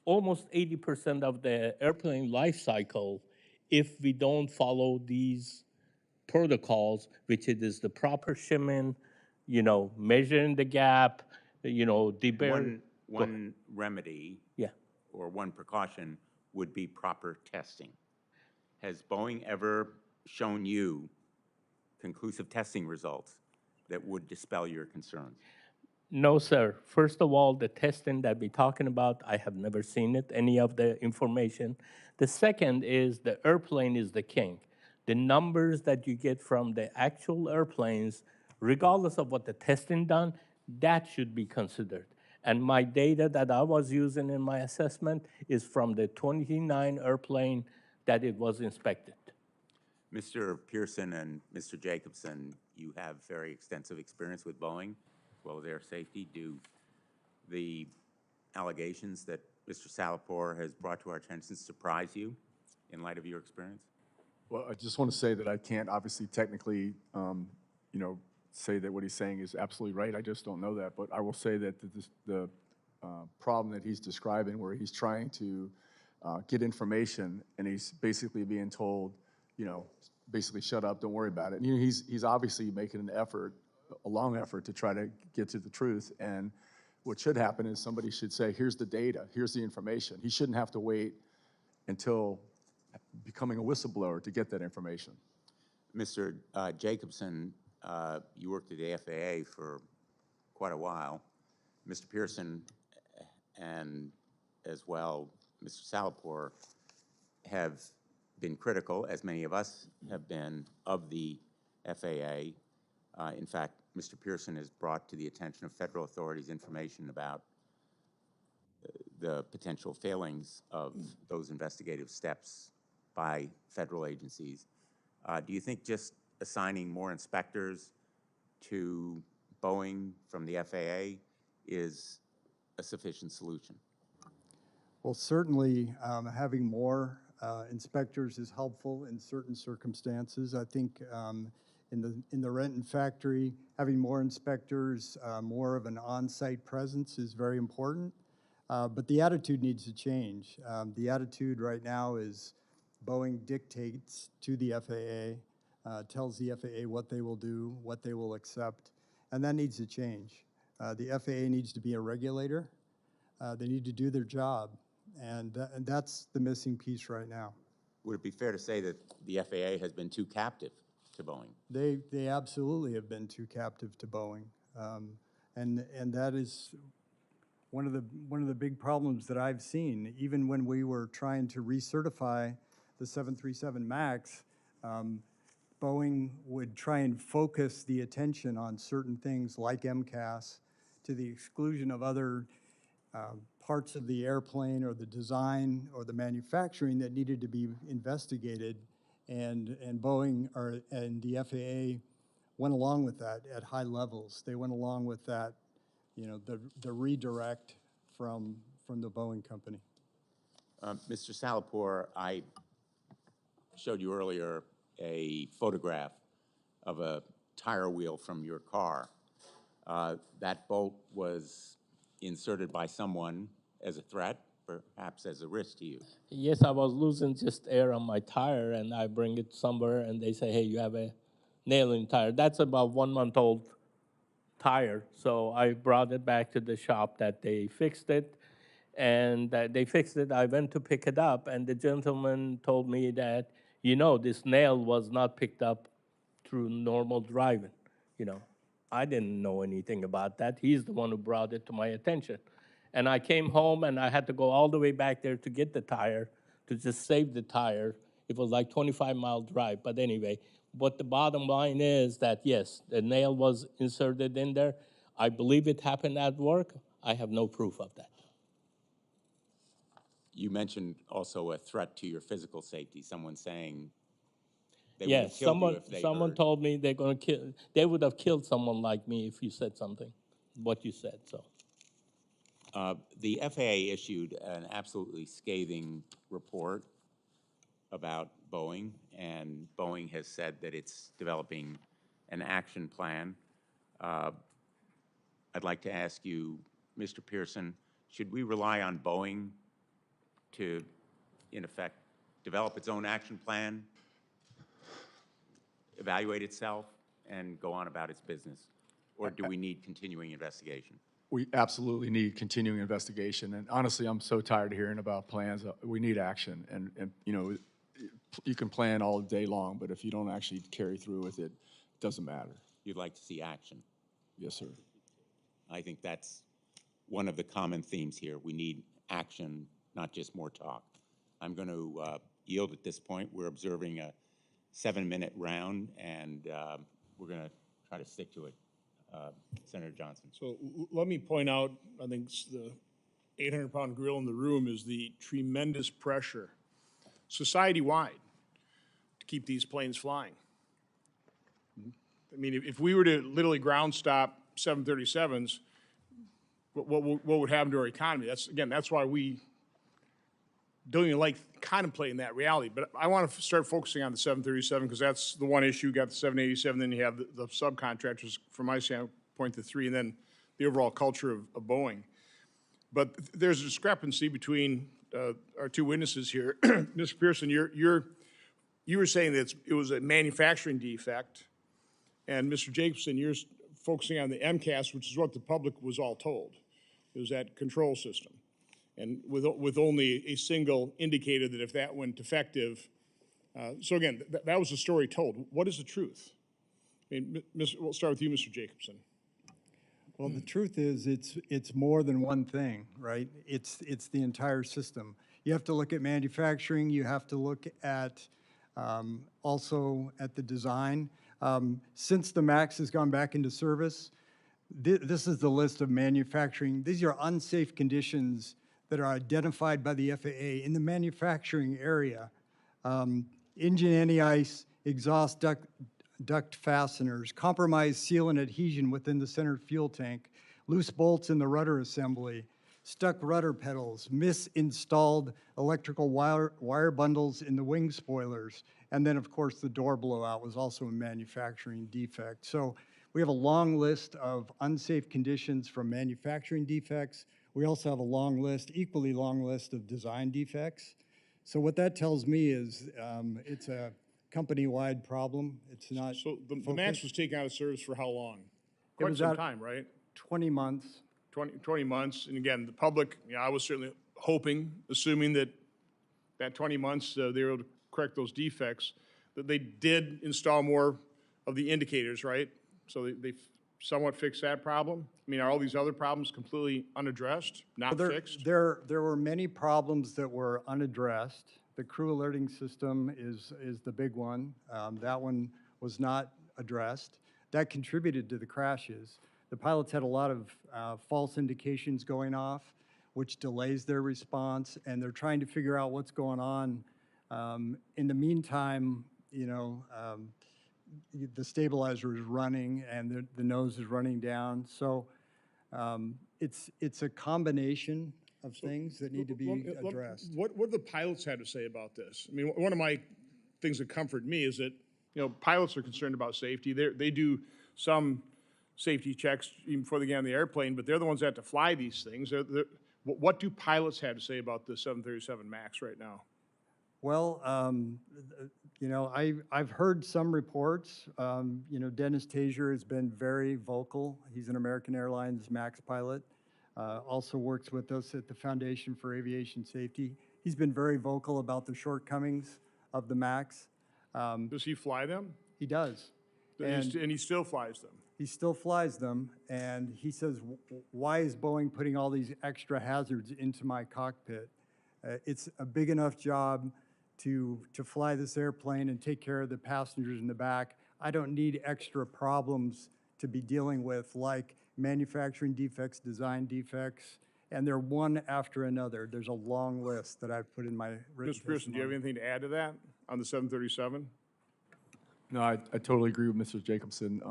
almost 80% of the airplane life cycle if we don't follow these protocols, which it is the proper shimming, measuring the gap, One remedy Yeah. or one precaution would be proper testing. Has Boeing ever shown you conclusive testing results that would dispel your concerns? No, sir. First of all, the testing that we're talking about, I have never seen it, any of the information. The second is the airplane is the king. The numbers that you get from the actual airplanes, regardless of what the testing done, that should be considered. And my data that I was using in my assessment is from the 29 airplane that it was inspected. Mr. Pearson and Mr. Jacobson, you have very extensive experience with Boeing as well as air safety. Do the allegations that Mr. Salehpour has brought to our attention surprise you in light of your experience? Well, I just want to say that I can't obviously technically, say that what he's saying is absolutely right. I just don't know that. But I will say that the problem that he's describing, where he's trying to get information and he's basically being told, basically shut up, don't worry about it. And, he's obviously making an effort, a long effort to try to get to the truth. And what should happen is somebody should say, here's the data, here's the information. He shouldn't have to wait until becoming a whistleblower to get that information. Mr. Jacobson, you worked at the FAA for quite a while. Mr. Pearson and as well Mr. Salehpour have been critical, as many of us have been, of the FAA. In fact, Mr. Pearson has brought to the attention of federal authorities information about the potential failings of those investigative steps by federal agencies. Do you think just assigning more inspectors to Boeing from the FAA is a sufficient solution? Well, certainly, having more inspectors is helpful in certain circumstances. I think in the Renton factory, having more inspectors, more of an on-site presence is very important. But the attitude needs to change. The attitude right now is Boeing dictates to the FAA, tells the FAA what they will do, what they will accept, and that needs to change. The FAA needs to be a regulator. They need to do their job, and that's the missing piece right now. Would it be fair to say that the FAA has been too captive to Boeing? They absolutely have been too captive to Boeing, and that is one of the big problems that I've seen. Even when we were trying to recertify the 737 MAX, Boeing would try and focus the attention on certain things like MCAS to the exclusion of other parts of the airplane or the design or the manufacturing that needed to be investigated, and Boeing and the FAA went along with that at high levels. They went along with that, the redirect from the Boeing company. Mr. Salehpour, I showed you earlier a photograph of a tire wheel from your car. That bolt was inserted by someone as a threat, perhaps as a risk to you. Yes, I was losing just air on my tire, and I bring it somewhere, and they say, hey, you have a nail in the tire. That's about 1 month old tire. So I brought it back to the shop that they fixed it, and they fixed it. I went to pick it up, and the gentleman told me that, this nail was not picked up through normal driving. I didn't know anything about that. He's the one who brought it to my attention. And I came home, and I had to go all the way back there to get the tire, to just save the tire. It was like 25-mile drive. But anyway, but the bottom line is that, yes, the nail was inserted in there. I believe it happened at work. I have no proof of that. You mentioned also a threat to your physical safety, someone saying they would have Yes, killed you if they someone heard. told me they would have killed someone like me if you said something, what you said, so. The FAA issued an absolutely scathing report about Boeing, and Boeing has said that it's developing an action plan. I'd like to ask you, Mr. Pearson, should we rely on Boeing to, in effect, develop its own action plan, evaluate itself, and go on about its business? Or do we need continuing investigation? We absolutely need continuing investigation, and honestly, I'm so tired of hearing about plans. We need action, and you know, you can plan all day long, but if you don't actually carry through with it, it doesn't matter. You'd like to see action. Yes, sir. I think that's one of the common themes here. We need action, not just more talk. I'm going to yield at this point. We're observing a 7-minute round, and we're going to try to stick to it. Senator Johnson. So let me point out, I think the 800-pound gorilla in the room is the tremendous pressure society-wide to keep these planes flying. I mean, if we were to literally ground stop 737s, what would happen to our economy? That's why we don't even like contemplating that reality. But I want to start focusing on the 737 because that's the one issue. You got the 787, then you have the subcontractors, from my standpoint, the three, and then the overall culture of Boeing. But there's a discrepancy between our two witnesses here. Mr. Pearson, you were saying that it was a manufacturing defect, and Mr. Jacobson, you're focusing on the MCAS, which is what the public was all told. It was that control system. And with only a single indicator that if that went defective, so again, that was the story told. What is the truth? I mean, we'll start with you, Mr. Jacobson. Well, the truth is, it's more than one thing, right? It's the entire system. You have to look at manufacturing. You have to look at also at the design. Since the MAX has gone back into service, this is the list of manufacturing. These are unsafe conditions that are identified by the FAA in the manufacturing area. Engine anti-ice, exhaust duct fasteners, compromised seal and adhesion within the center fuel tank, loose bolts in the rudder assembly, stuck rudder pedals, misinstalled electrical wire bundles in the wing spoilers, and then, of course, the door blowout was also a manufacturing defect. So we have a long list of unsafe conditions from manufacturing defects. We also have a long list, equally long list of design defects. So what that tells me is it's a company-wide problem. It's not. So the MAX was taken out of service for how long? It Quite was some out time, right? 20 months. 20 months. And again, the public, I was certainly hoping, assuming that 20 months they were able to correct those defects, that they did install more of the indicators, right? So they somewhat fixed that problem. I mean, are all these other problems completely unaddressed, not fixed? There were many problems that were unaddressed. The crew alerting system is the big one. That one was not addressed. That contributed to the crashes. The pilots had a lot of false indications going off, which delays their response, and they're trying to figure out what's going on. In the meantime, the stabilizer is running and the nose is running down. So it's a combination of things that need to be addressed. What do the pilots had to say about this? I mean, one of my things that comfort me is that, pilots are concerned about safety. They do some safety checks even before they get on the airplane, but they're the ones that have to fly these things. What do pilots have to say about the 737 MAX right now? Well, I've heard some reports. Dennis Tazier has been very vocal. He's an American Airlines MAX pilot. Also works with us at the Foundation for Aviation Safety. He's been very vocal about the shortcomings of the MAX. Does he fly them? He does. And he still flies them? He still flies them, and he says, why is Boeing putting all these extra hazards into my cockpit? It's a big enough job to fly this airplane and take care of the passengers in the back. I don't need extra problems to be dealing with, like manufacturing defects, design defects, and they're one after another. There's a long list that I've put in my written Mr. Pearson, do you have anything to add to that on the 737? No, I totally agree with Mr. Jacobson.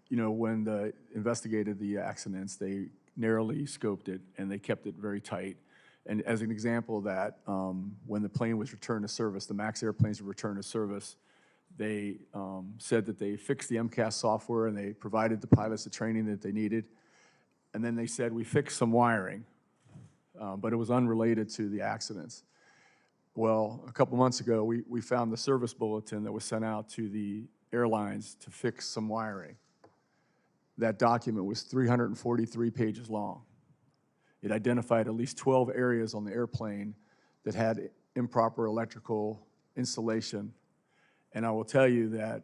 When they investigated the accidents, they narrowly scoped it and they kept it very tight. And as an example of that, when the plane was returned to service, the MAX airplanes were returned to service, they said that they fixed the MCAS software and they provided the pilots the training that they needed. And then they said, we fixed some wiring, but it was unrelated to the accidents. Well, a couple months ago, we found the service bulletin that was sent out to the airlines to fix some wiring. That document was 343 pages long. It identified at least 12 areas on the airplane that had improper electrical installation. And I will tell you that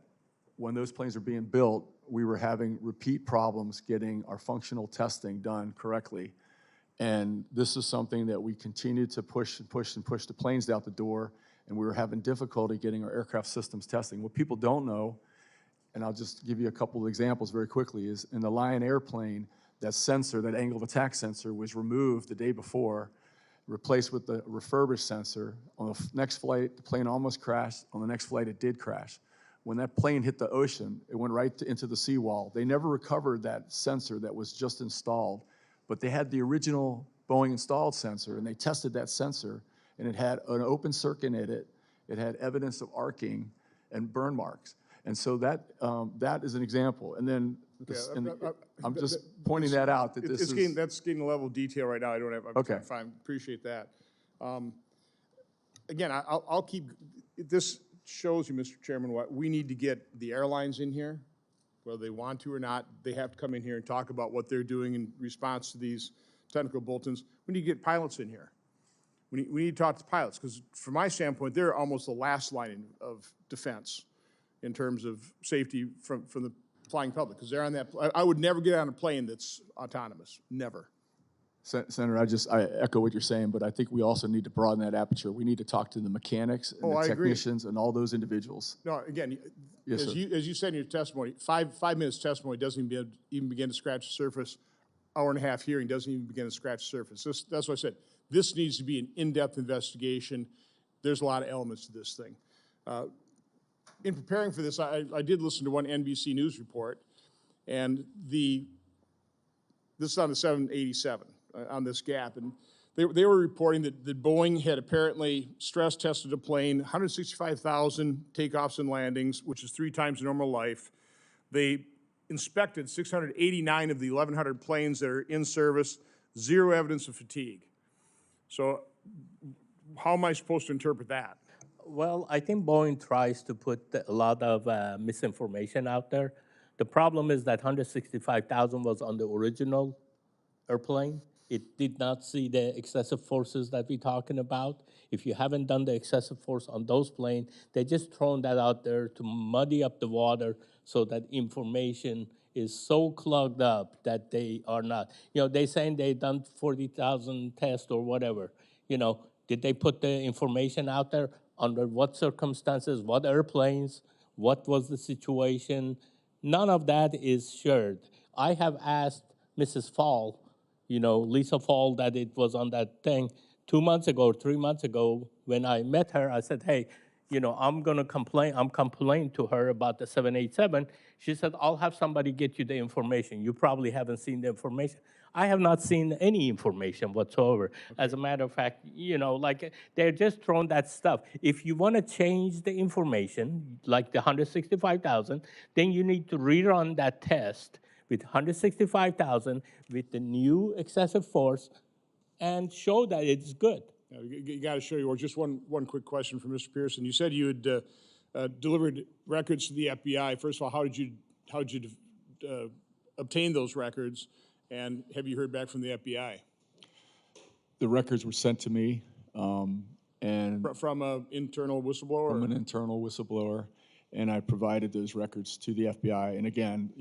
when those planes were being built, we were having repeat problems getting our functional testing done correctly. And this is something that we continued to push and push and push the planes out the door, and we were having difficulty getting our aircraft systems testing. What people don't know, and I'll just give you a couple of examples very quickly, is in the Lion airplane, that sensor, that angle of attack sensor, was removed the day before, replaced with the refurbished sensor. On the next flight, the plane almost crashed. On the next flight, it did crash. When that plane hit the ocean, it went right into the seawall. They never recovered that sensor that was just installed, but they had the original Boeing installed sensor, and they tested that sensor, and it had an open circuit in it. It had evidence of arcing and burn marks. And so that is an example. And then, I'm just pointing that out, that this is... That's getting a level of detail right now. I don't have, Okay. fine, appreciate that. Again, I'll keep, this shows you, Mr. Chairman, what we need to get the airlines in here, whether they want to or not. They have to come in here and talk about what they're doing in response to these technical bulletins. We need to get pilots in here. We need to talk to pilots, because from my standpoint, they're almost the last line of defense in terms of safety from the flying public, because they're on that. I would never get on a plane that's autonomous, never. Senator, I echo what you're saying, but I think we also need to broaden that aperture. We need to talk to the mechanics and the technicians and all those individuals. No, again, Yes, as sir. you said in your testimony, five minutes testimony doesn't even begin to scratch the surface. Hour and a half hearing doesn't even begin to scratch the surface. That's what I said. This needs to be an in-depth investigation. There's a lot of elements to this thing. In preparing for this, I did listen to one NBC News report, and this is on the 787, on this gap, and they were reporting that Boeing had apparently stress tested a plane, 165,000 takeoffs and landings, which is 3 times normal life. They inspected 689 of the 1,100 planes that are in service, 0 evidence of fatigue. So how am I supposed to interpret that? Well, I think Boeing tries to put a lot of misinformation out there. The problem is that 165,000 was on the original airplane. It did not see the excessive forces that we're talking about. If you haven't done the excessive force on those planes, they just thrown that out there to muddy up the water so that information is so clogged up that they are not. They're saying they done 40,000 tests or whatever. Did they put the information out there? Under what circumstances, what airplanes, what was the situation? None of that is shared. I have asked Mrs. Fall, Lisa Fall, that it was on that thing 2 months ago, 3 months ago. When I met her, I said, hey, I'm going to complain. I'm complaining to her about the 787. She said, I'll have somebody get you the information. You probably haven't seen the information. I have not seen any information whatsoever. Okay. As a matter of fact, they're just throwing that stuff. If you want to change the information, like the 165,000, then you need to rerun that test with 165,000 with the new excessive force and show that it's good. You got to show your work. Just one quick question for Mr. Pearson. You said you had delivered records to the FBI. First of all, how did you obtain those records, and have you heard back from the FBI? The records were sent to me, and from an internal whistleblower. From an internal whistleblower, and I provided those records to the FBI. And again,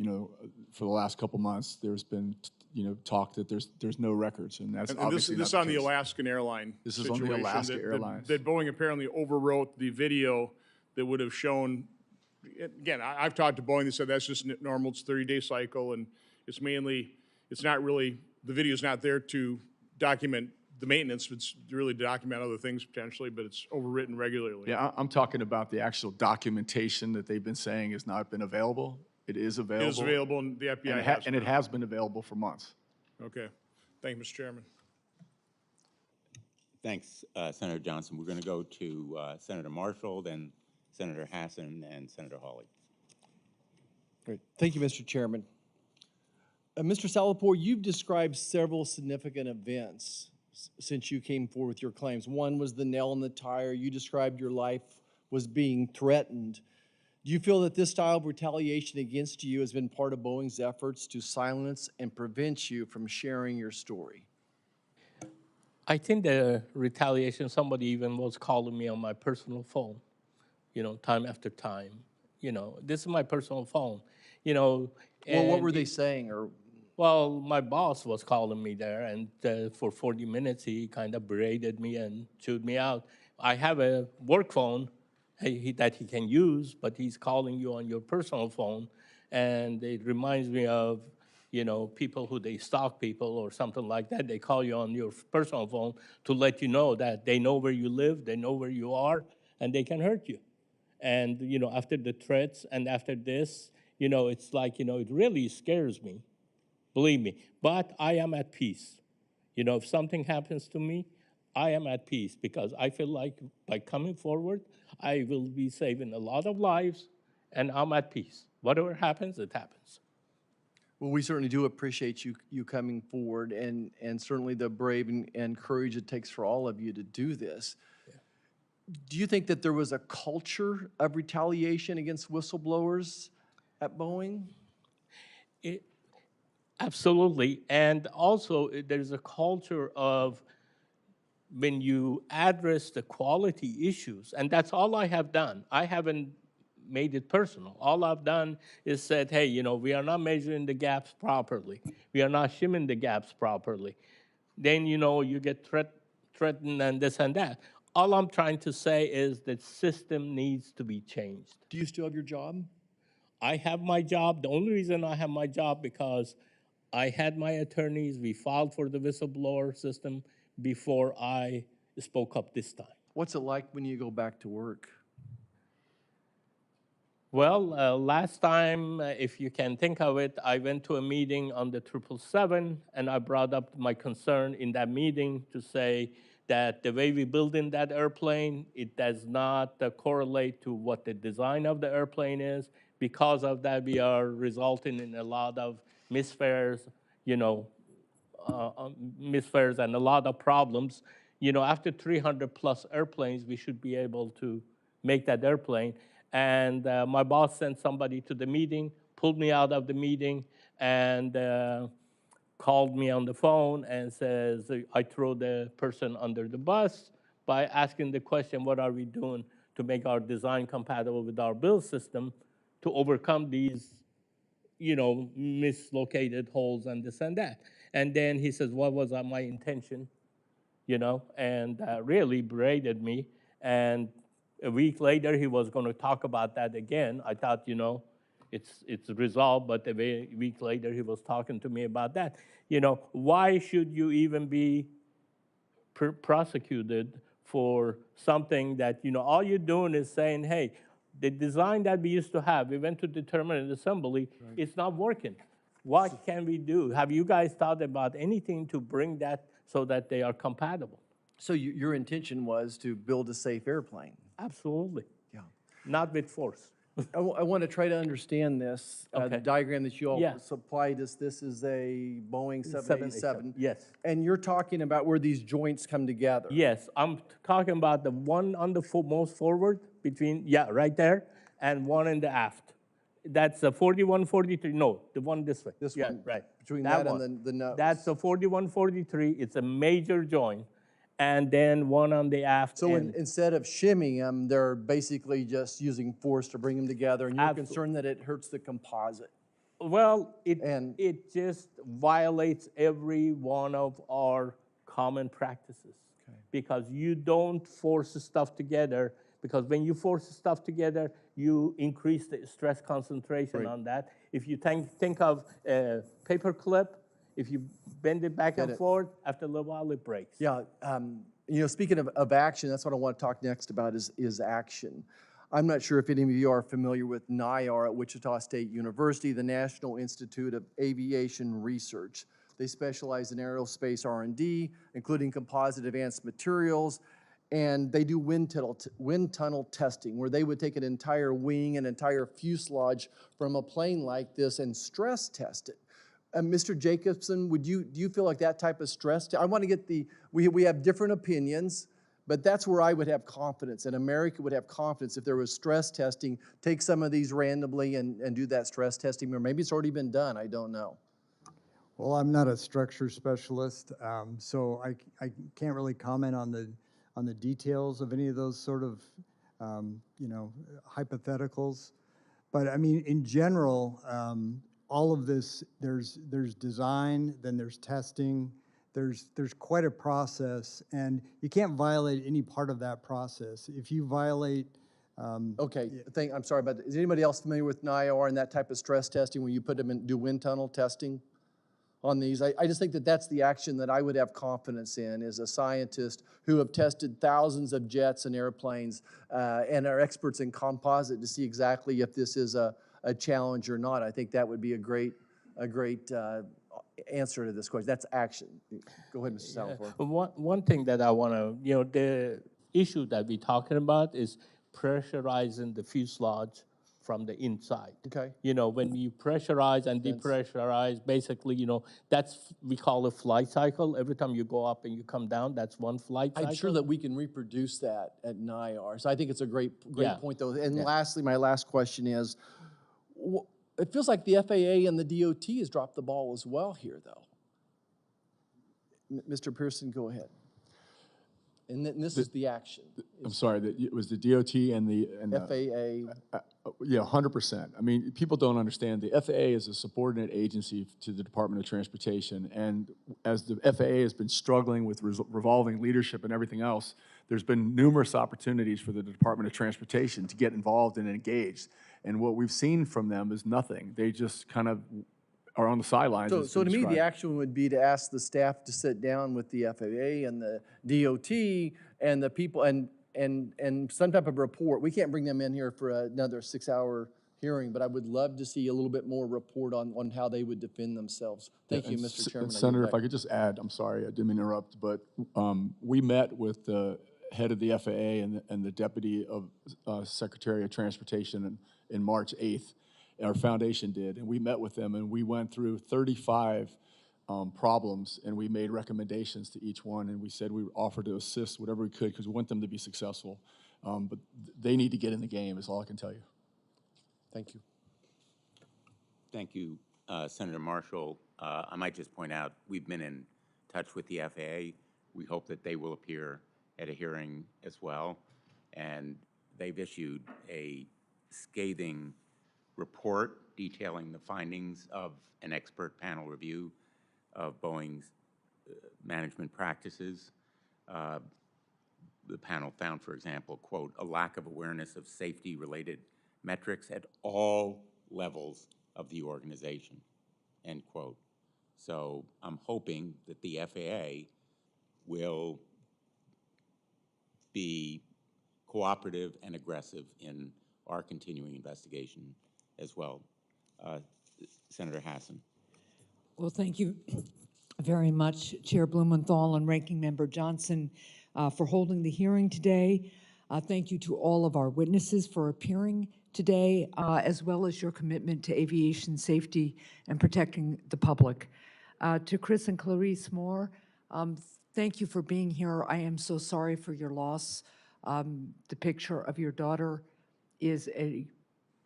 for the last couple months, there's been talk that there's no records, and that's obviously this not the on case. the Alaskan airline. This is on the Alaska Airlines. That Boeing apparently overwrote the video that would have shown. Again, I've talked to Boeing. They said that's just normal. It's a 30-day cycle, and it's not really, the video's not there to document the maintenance. It's really to document other things potentially, but it's overwritten regularly. Yeah, I'm talking about the actual documentation that they've been saying has not been available. It is available. It is available, and the FBI and it has been available for months. Okay. Thank you, Mr. Chairman. Thanks, Senator Johnson. We're going to go to Senator Marshall, then Senator Hassan, and Senator Hawley. Great. Thank you, Mr. Chairman. Mr. Salehpour, you've described several significant events since you came forward with your claims. One was the nail in the tire. You described your life was being threatened. Do you feel that this style of retaliation against you has been part of Boeing's efforts to silence and prevent you from sharing your story? I think the retaliation, somebody even was calling me on my personal phone, time after time. This is my personal phone, Well, what and were they saying? Or well, my boss was calling me there, and for 40 minutes, he kind of berated me and chewed me out. I have a work phone that he can use, but he's calling you on your personal phone, and it reminds me of, people who they stalk people or something like that. They call you on your personal phone to let you know that they know where you live, they know where you are, and they can hurt you. And, after the threats and after this, it's like, it really scares me. Believe me. But I am at peace. If something happens to me, I am at peace because I feel like by coming forward, I will be saving a lot of lives and I'm at peace. Whatever happens, it happens. well, we certainly do appreciate you coming forward, and certainly the brave and courage it takes for all of you to do this. Do you think that there was a culture of retaliation against whistleblowers at Boeing? It, absolutely. And also, there's a culture of when you address the quality issues, and that's all I have done. I haven't made it personal. All I've done is said, hey, we are not measuring the gaps properly. We are not shimming the gaps properly. Then, you get threatened and this and that. All I'm trying to say is that system needs to be changed. Do you still have your job? I have my job. The only reason I have my job because I had my attorneys. We filed for the whistleblower system before I spoke up this time. What's it like when you go back to work? Well, last time, if you can think of it, I went to a meeting on the 777, and I brought up my concern in that meeting to say that the way we build in that airplane, it does not correlate to what the design of the airplane is. Because of that, we are resulting in a lot of misfares, misfares and a lot of problems. After 300 plus airplanes, we should be able to make that airplane. And my boss sent somebody to the meeting, pulled me out of the meeting, and called me on the phone and says, I throw the person under the bus by asking the question, what are we doing to make our design compatible with our build system to overcome these mislocated holes and this and that. And then he says, what was my intention? And really berated me. And a week later, he was going to talk about that again. I thought, it's resolved, but a week later, he was talking to me about that. Why should you even be prosecuted for something that, all you're doing is saying, hey, the design that we used to have, we went to determinate assembly, it's not working. What can we do? Have you guys thought about anything to bring that so that they are compatible? So your intention was to build a safe airplane? Absolutely. Yeah. Not with force. I want to try to understand this. The Okay. diagram that you all Yeah. supplied us, this is a Boeing 787. Yes. And you're talking about where these joints come together. Yes, I'm talking about the one on the most forward between, right there, and one in the aft. That's the 4143, no, the one this way. This Yeah, one, right. between that and one. the nose. That's the 4143, it's a major joint, and then one on the aft So end. instead of shimming them, they're basically just using force to bring them together, and you're Absolutely. concerned that it hurts the composite. Well, And- it just violates every one of our common practices. Because you don't force stuff together, because when you force stuff together, you increase the stress concentration on that. If you think of a paper clip, if you bend it back and forth, after a little while it breaks. Yeah, speaking of action, that's what I want to talk next about is action. I'm not sure if any of you are familiar with NIAR at Wichita State University, the National Institute of Aviation Research. They specialize in aerospace R&D, including composite advanced materials, and they do wind tunnel testing, where they would take an entire wing, an entire fuselage from a plane like this and stress test it. Mr. Jacobson, do you feel like that type of stress? I want to get we have different opinions, But that's where I would have confidence, and America would have confidence if there was stress testing, take some of these randomly and do that stress testing, or maybe it's already been done, I don't know. Well, I'm not a structure specialist, so I can't really comment on the details of any of those sort of, you know, hypotheticals. But I mean, in general, all of this, there's design, then there's testing, there's quite a process, and you can't violate any part of that process. If you violate, Okay, I'm sorry about that. Is anybody else familiar with NIAR and that type of stress testing where you put them in, do wind tunnel testing on these? I just think that that's the action that I would have confidence in as a scientist who have tested thousands of jets and airplanes and are experts in composite to see exactly if this is a challenge or not. I think that would be a great answer to this question. That's action. Go ahead, Mr. Salehpour. One thing that I want to, you know, the issue that we're talking about is pressurizing the fuselage from the inside. Okay. You know, when you pressurize and depressurize, basically, you know, that's, we call a flight cycle. Every time you go up and you come down, that's one flight cycle. I'm sure that we can reproduce that at NIAR. So I think it's a great Yeah. point, though. And lastly, my last question is, it feels like the FAA and the DOT has dropped the ball as well here, though. Mr. Pearson, go ahead. And this is the action. I'm sorry, it was the DOT and the FAA. Yeah, 100%. I mean, people don't understand. The FAA is a subordinate agency to the Department of Transportation, and as the FAA has been struggling with revolving leadership and everything else, there's been numerous opportunities for the Department of Transportation to get involved and engaged. And what we've seen from them is nothing. They just kind of are on the sidelines. So to me, the action would be to ask the staff to sit down with the FAA and the DOT and the people and some type of report. We can't bring them in here for another 6-hour hearing, but I would love to see a little bit more report on how they would defend themselves. Thank you, Mr. Chairman. Senator, if I could just add, I'm sorry, I didn't mean to interrupt, but we met with the head of the FAA and the Deputy of Secretary of Transportation in March 8th. Our foundation did, and we met with them, and we went through 35 problems, and we made recommendations to each one, and we said we would offer to assist whatever we could because we want them to be successful. But they need to get in the game is all I can tell you. Thank you. Thank you, Senator Marshall. I might just point out, we've been in touch with the FAA. We hope that they will appear at a hearing as well, and they've issued a scathing report detailing the findings of an expert panel review of Boeing's management practices. The panel found, for example, quote, a lack of awareness of safety-related metrics at all levels of the organization, end quote. So I'm hoping that the FAA will be cooperative and aggressive in our continuing investigation as well. Senator Hassan. Well, thank you very much, Chair Blumenthal and Ranking Member Johnson, for holding the hearing today. Thank you to all of our witnesses for appearing today, as well as your commitment to aviation safety and protecting the public. To Chris and Clarice Moore, thank you for being here. I am so sorry for your loss. The picture of your daughter is a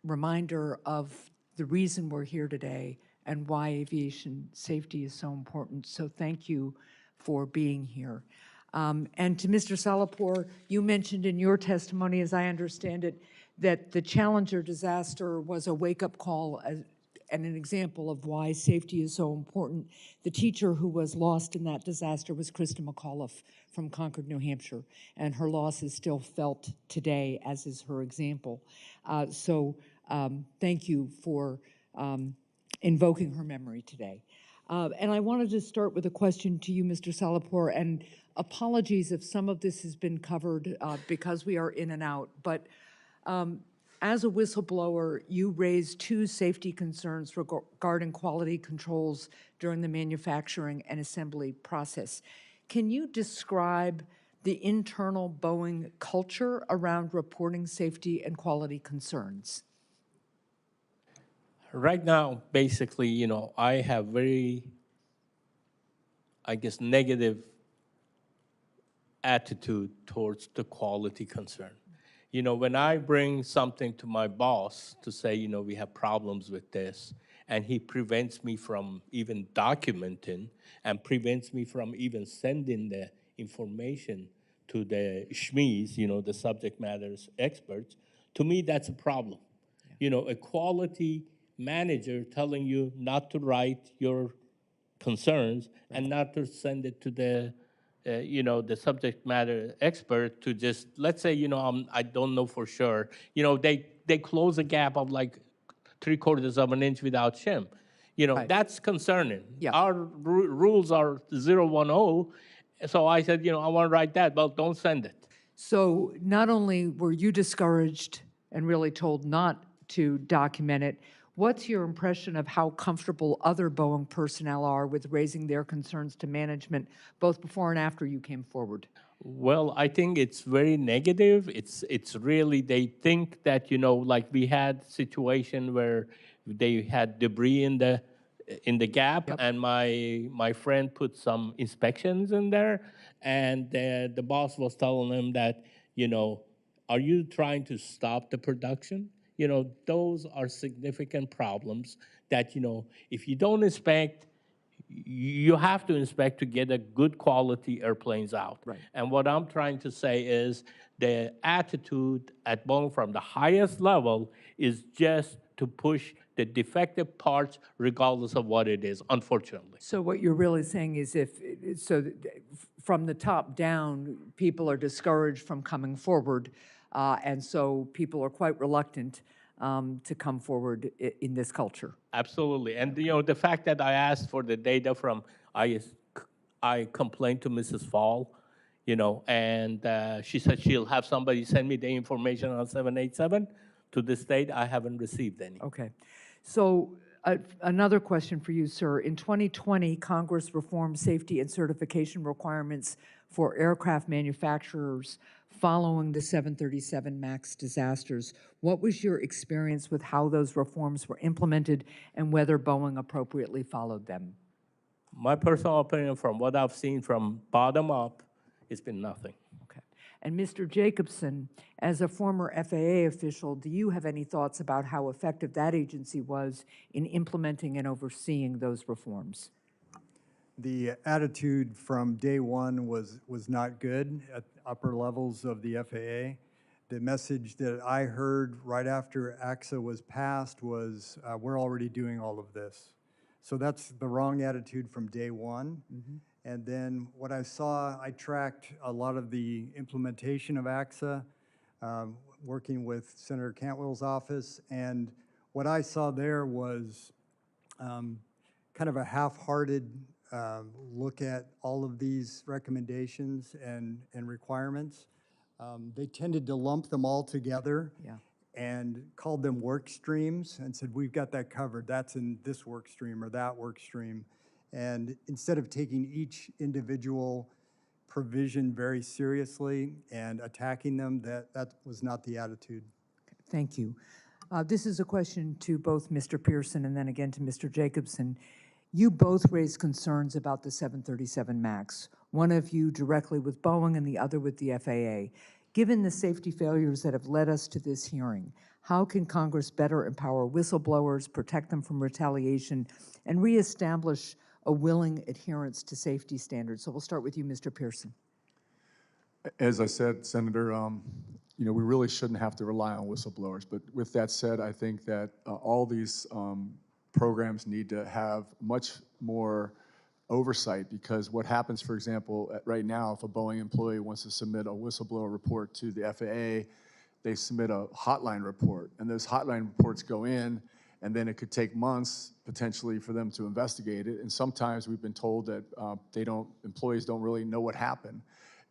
reminder of the reason we're here today and why aviation safety is so important. So thank you for being here. And to Mr. Salehpour, you mentioned in your testimony, as I understand it, that the Challenger disaster was a wake-up call and an example of why safety is so important. The teacher who was lost in that disaster was Krista McAuliffe from Concord, New Hampshire, and her loss is still felt today, as is her example. Thank you for invoking her memory today. And I wanted to start with a question to you, Mr. Salehpour, and apologies if some of this has been covered because we are in and out, but as a whistleblower, you raised 2 safety concerns regarding quality controls during the manufacturing and assembly process. Can you describe the internal Boeing culture around reporting safety and quality concerns? Right now, basically, you know, I have very, I guess, negative attitude towards the quality concern. You know, when I bring something to my boss to say, you know, we have problems with this, and he prevents me from even documenting and prevents me from even sending the information to the SMEs, you know, the subject matters experts, to me, that's a problem. You know, a quality manager telling you not to write your concerns and not to send it to the, you know, the subject matter expert to just, let's say, you know, I don't know for sure. You know, they close a gap of like 3/4 of an inch without shim. You know, Right. that's concerning. Yeah. Our rules are 010. So I said, you know, I want to write that. Well, don't send it. So not only were you discouraged and really told not to document it, what's your impression of how comfortable other Boeing personnel are with raising their concerns to management, both before and after you came forward? Well, I think it's very negative. It's really, they think that, you know, like we had situation where they had debris in the gap, and my friend put some inspections in there, and the boss was telling him that, you know, are you trying to stop the production? You know, those are significant problems that, you know, if you don't inspect, you have to inspect to get a good quality airplanes out. Right. And what I'm trying to say is the attitude at Boeing from the highest level is just to push the defective parts regardless of what it is, unfortunately. So what you're really saying is from the top down, people are discouraged from coming forward, and so people are quite reluctant to come forward in this culture. Absolutely. And, you know, the fact that I asked for the data from, I complained to Mrs. Fall, you know, and she said she'll have somebody send me the information on 787. To this date, I haven't received any. Okay. So another question for you, sir. In 2020, Congress reformed safety and certification requirements for aircraft manufacturers following the 737 MAX disasters. What was your experience with how those reforms were implemented and whether Boeing appropriately followed them? My personal opinion, from what I've seen from bottom up, it's been nothing. Okay. And Mr. Jacobson, as a former FAA official, do you have any thoughts about how effective that agency was in implementing and overseeing those reforms? The attitude from day one was not good at upper levels of the FAA. The message that I heard right after AXA was passed was, we're already doing all of this. So that's the wrong attitude from day one. And then what I saw, I tracked a lot of the implementation of AXA, working with Senator Cantwell's office. And what I saw there was kind of a half-hearted look at all of these recommendations and requirements. They tended to lump them all together. Yeah. And called them work streams and said, we've got that covered. That's in this work stream or that work stream. And instead of taking each individual provision very seriously and attacking them, that was not the attitude. Thank you. This is a question to both Mr. Pearson and then again to Mr. Jacobson. You both raised concerns about the 737 MAX, one of you directly with Boeing and the other with the FAA. Given the safety failures that have led us to this hearing, how can Congress better empower whistleblowers, protect them from retaliation, and reestablish a willing adherence to safety standards? So we'll start with you, Mr. Pearson. As I said, Senator, you know, we really shouldn't have to rely on whistleblowers. But with that said, I think that all these programs need to have much more oversight, because what happens, for example, right now, if a Boeing employee wants to submit a whistleblower report to the FAA, they submit a hotline report, and those hotline reports go in, and then it could take months potentially for them to investigate it. And sometimes we've been told that employees don't really know what happened.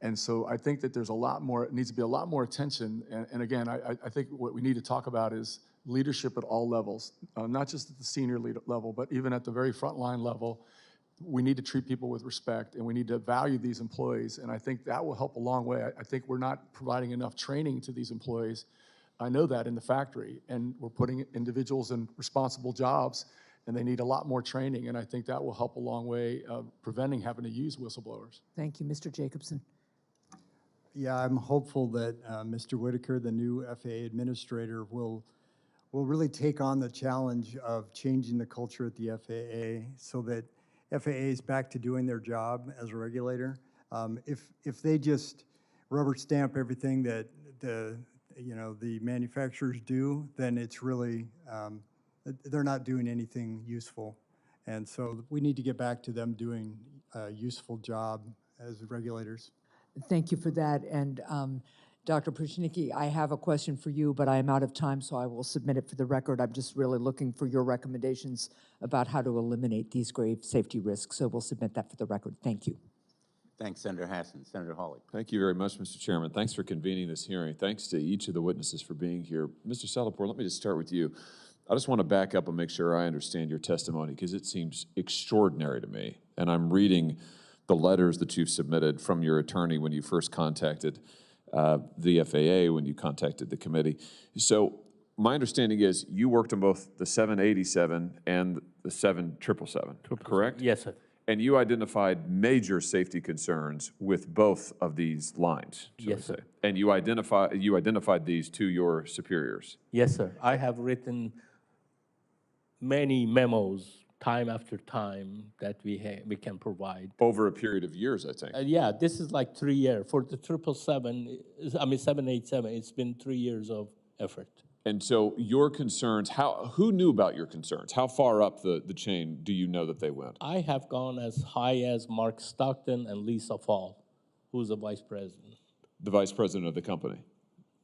And so I think that there's a lot more, it needs to be a lot more attention. And again, I think what we need to talk about is leadership at all levels, not just at the senior level, but even at the very frontline level. We need to treat people with respect, and we need to value these employees, and I think that will help a long way. I think we're not providing enough training to these employees. I know that in the factory, and we're putting individuals in responsible jobs, and they need a lot more training, and I think that will help a long way of preventing having to use whistleblowers. Thank you, Mr. Jacobson. Yeah, I'm hopeful that Mr. Whitaker, the new FAA administrator, will really take on the challenge of changing the culture at the FAA so that FAA is back to doing their job as a regulator. If they just rubber stamp everything that the manufacturers do, then it's really they're not doing anything useful. And so we need to get back to them doing a useful job as regulators. Thank you for that. And Dr. Prushnicki, I have a question for you, but I am out of time, so I will submit it for the record. I'm just really looking for your recommendations about how to eliminate these grave safety risks. So we'll submit that for the record. Thank you. Thanks, Senator Hassan. Senator Hawley. Thank you very much, Mr. Chairman. Thanks for convening this hearing. Thanks to each of the witnesses for being here. Mr. Salehpour, let me just start with you. I just want to back up and make sure I understand your testimony because it seems extraordinary to me. And I'm reading the letters that you've submitted from your attorney when you first contacted the FAA, when you contacted the committee. So my understanding is you worked on both the 787 and the 777, correct? Yes, sir. And you identified major safety concerns with both of these lines, shall Yes, we say? sir. And you identified these to your superiors. Yes, sir. I have written many memos time after time that we can provide. Over a period of years, I think. Yeah, this is like 3 years. For the 787, it's been 3 years of effort. And so your concerns, who knew about your concerns? How far up the chain do you know that they went? I have gone as high as Mark Stockton and Lisa Fall, who's the vice president. The vice president of the company?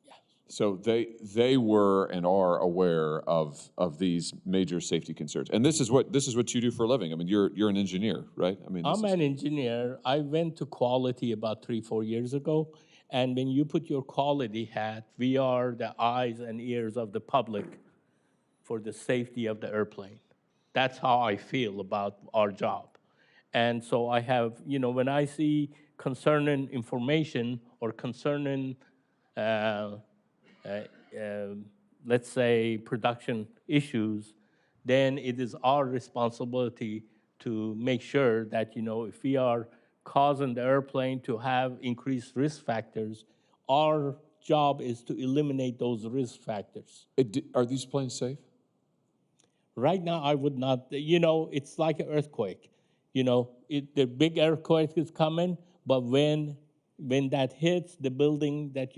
Yes. So they were and are aware of these major safety concerns. And this is what you do for a living. I mean, you're an engineer, right? I mean, I'm an engineer. I went to quality about 3-4 years ago. And when you put your quality hat, we are the eyes and ears of the public for the safety of the airplane. That's how I feel about our job. And so I have, when I see concerning information or concerning, let's say, production issues, then it is our responsibility to make sure that, if we are causing the airplane to have increased risk factors, our job is to eliminate those risk factors. Are these planes safe? Right now, I would not, it's like an earthquake. The big earthquake is coming, but when that hits the building that,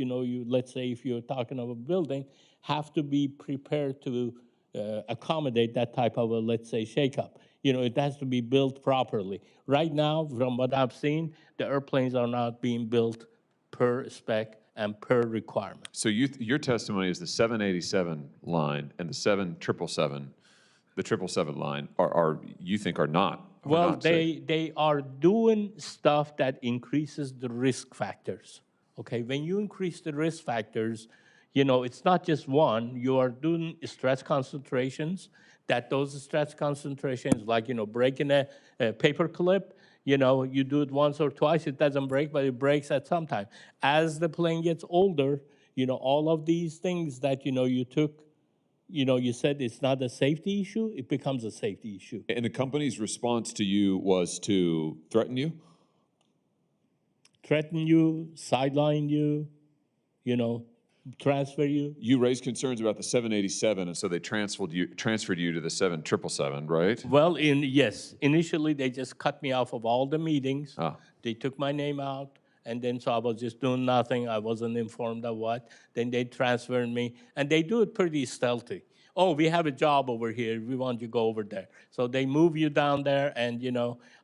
let's say if you're talking of a building, have to be prepared to accommodate that type of a, let's say, shakeup. It has to be built properly. Right now, from what I've seen, the airplanes are not being built per spec and per requirement. So your testimony is the 787 line and the 777, the 777 line are you think are not. Well, safe. they are doing stuff that increases the risk factors. Okay, when you increase the risk factors, it's not just one. You are doing stress concentrations. That those stress concentrations, like breaking a paper clip, you do it once or twice, it doesn't break, but it breaks at some time. As the plane gets older, all of these things that you took, you said it's not a safety issue, it becomes a safety issue. And the company's response to you was to threaten you? Threaten you, sideline you, transfer you. You raised concerns about the 787, and so they transferred you to the 777, right? Well, yes. Initially, they just cut me off of all the meetings. Ah. They took my name out, and then so I was just doing nothing. I wasn't informed of what. Then they transferred me, and they do it pretty stealthy. Oh, we have a job over here. We want you to go over there. So they move you down there, and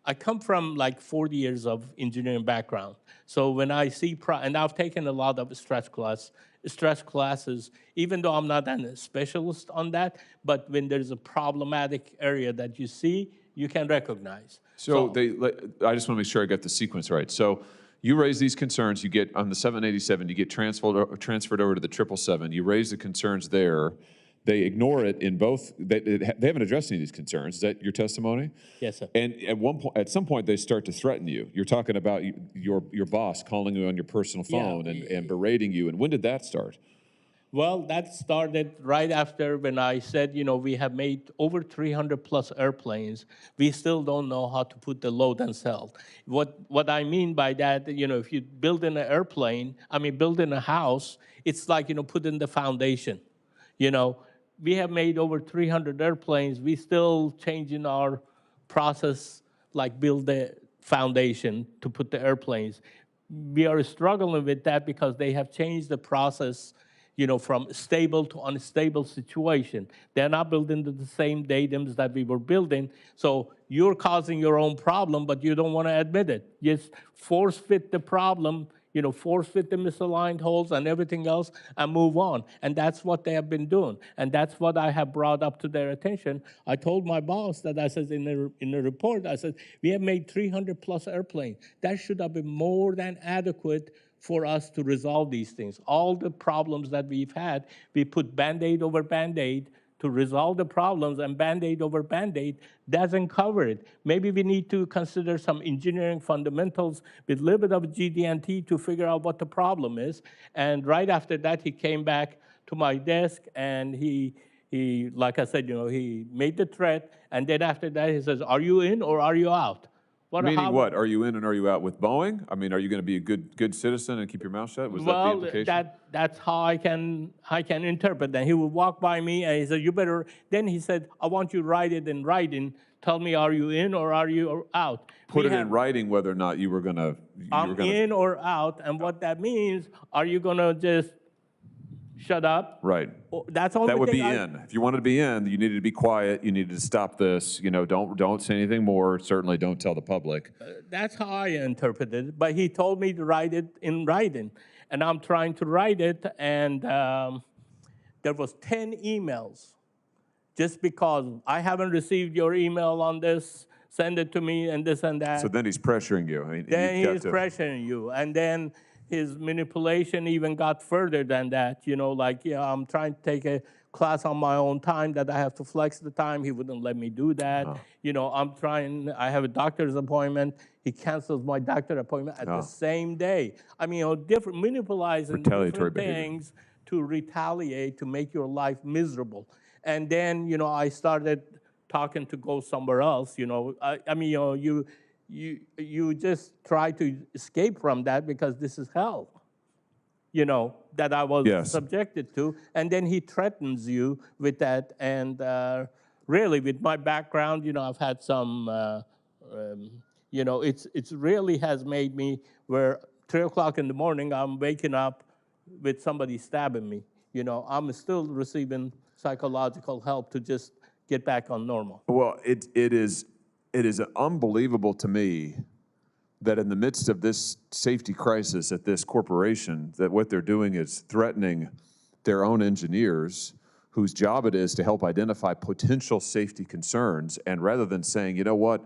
I come from like 40 years of engineering background. So when I see, and I've taken a lot of stress classes, even though I'm not a specialist on that, but when there's a problematic area that you see, you can recognize. So I just want to make sure I got the sequence right. So you raise these concerns, you get on the 787, you get transferred over to the 777, you raise the concerns there. They ignore it in both. They haven't addressed any of these concerns. Is that your testimony? Yes, sir. And at some point, they start to threaten you. You're talking about your boss calling you on your personal phone and berating you. And when did that start? Well, that started right after when I said, we have made over 300 plus airplanes. We still don't know how to put the load and sell. What I mean by that, if you build in an airplane, build in a house, it's like, putting the foundation. You know, we have made over 300 airplanes. We still changing our process, like build the foundation to put the airplanes. We are struggling with that because they have changed the process, from stable to unstable situation. They're not building the same datums that we were building. So you're causing your own problem, but you don't want to admit it. Just force fit the problem, force fit the misaligned holes and everything else and move on. And that's what they have been doing. And that's what I have brought up to their attention. I told my boss that I said in the report, I said, we have made 300 plus airplanes. That should have been more than adequate for us to resolve these things. All the problems that we've had, we put Band-Aid over Band-Aid to resolve the problems, and Band-Aid over Band-Aid doesn't cover it. Maybe we need to consider some engineering fundamentals with a little bit of GD&T to figure out what the problem is. And right after that, he came back to my desk, and he like I said, he made the threat, and then after that, he says, are you in or are you out? Meaning what? Are you in and are you out with Boeing? Are you going to be a good citizen and keep your mouth shut? Was that the implication? That's how I can interpret that. He would walk by me and he said, you better, then he said, I want you to write it in writing. Tell me, are you in or are you out? Put it in writing whether or not you were going to. I'm in or out, and what that means, are you going to just shut up? Right. That's the only That would thing be in. If you wanted to be in, you needed to be quiet. You needed to stop this. Don't say anything more. Certainly don't tell the public. That's how I interpreted it. But he told me to write it in writing, and I'm trying to write it, and there was 10 emails. Just because I haven't received your email on this, send it to me, and this and that. So then he's pressuring you. Then he's pressuring you, and then his manipulation even got further than that. I'm trying to take a class on my own time that I have to flex the time. He wouldn't let me do that. I have a doctor's appointment. He cancels my doctor appointment at the same day. Different manipulating different things to retaliate, to make your life miserable. And then, I started talking to go somewhere else. You just try to escape from that because this is hell, that I was subjected to. And then he threatens you with that. And really, with my background, I've had some, it's really has made me where 3 o'clock in the morning, I'm waking up with somebody stabbing me. I'm still receiving psychological help to just get back on normal. Well, it is unbelievable to me that in the midst of this safety crisis at this corporation, that what they're doing is threatening their own engineers whose job it is to help identify potential safety concerns. And rather than saying, you know what,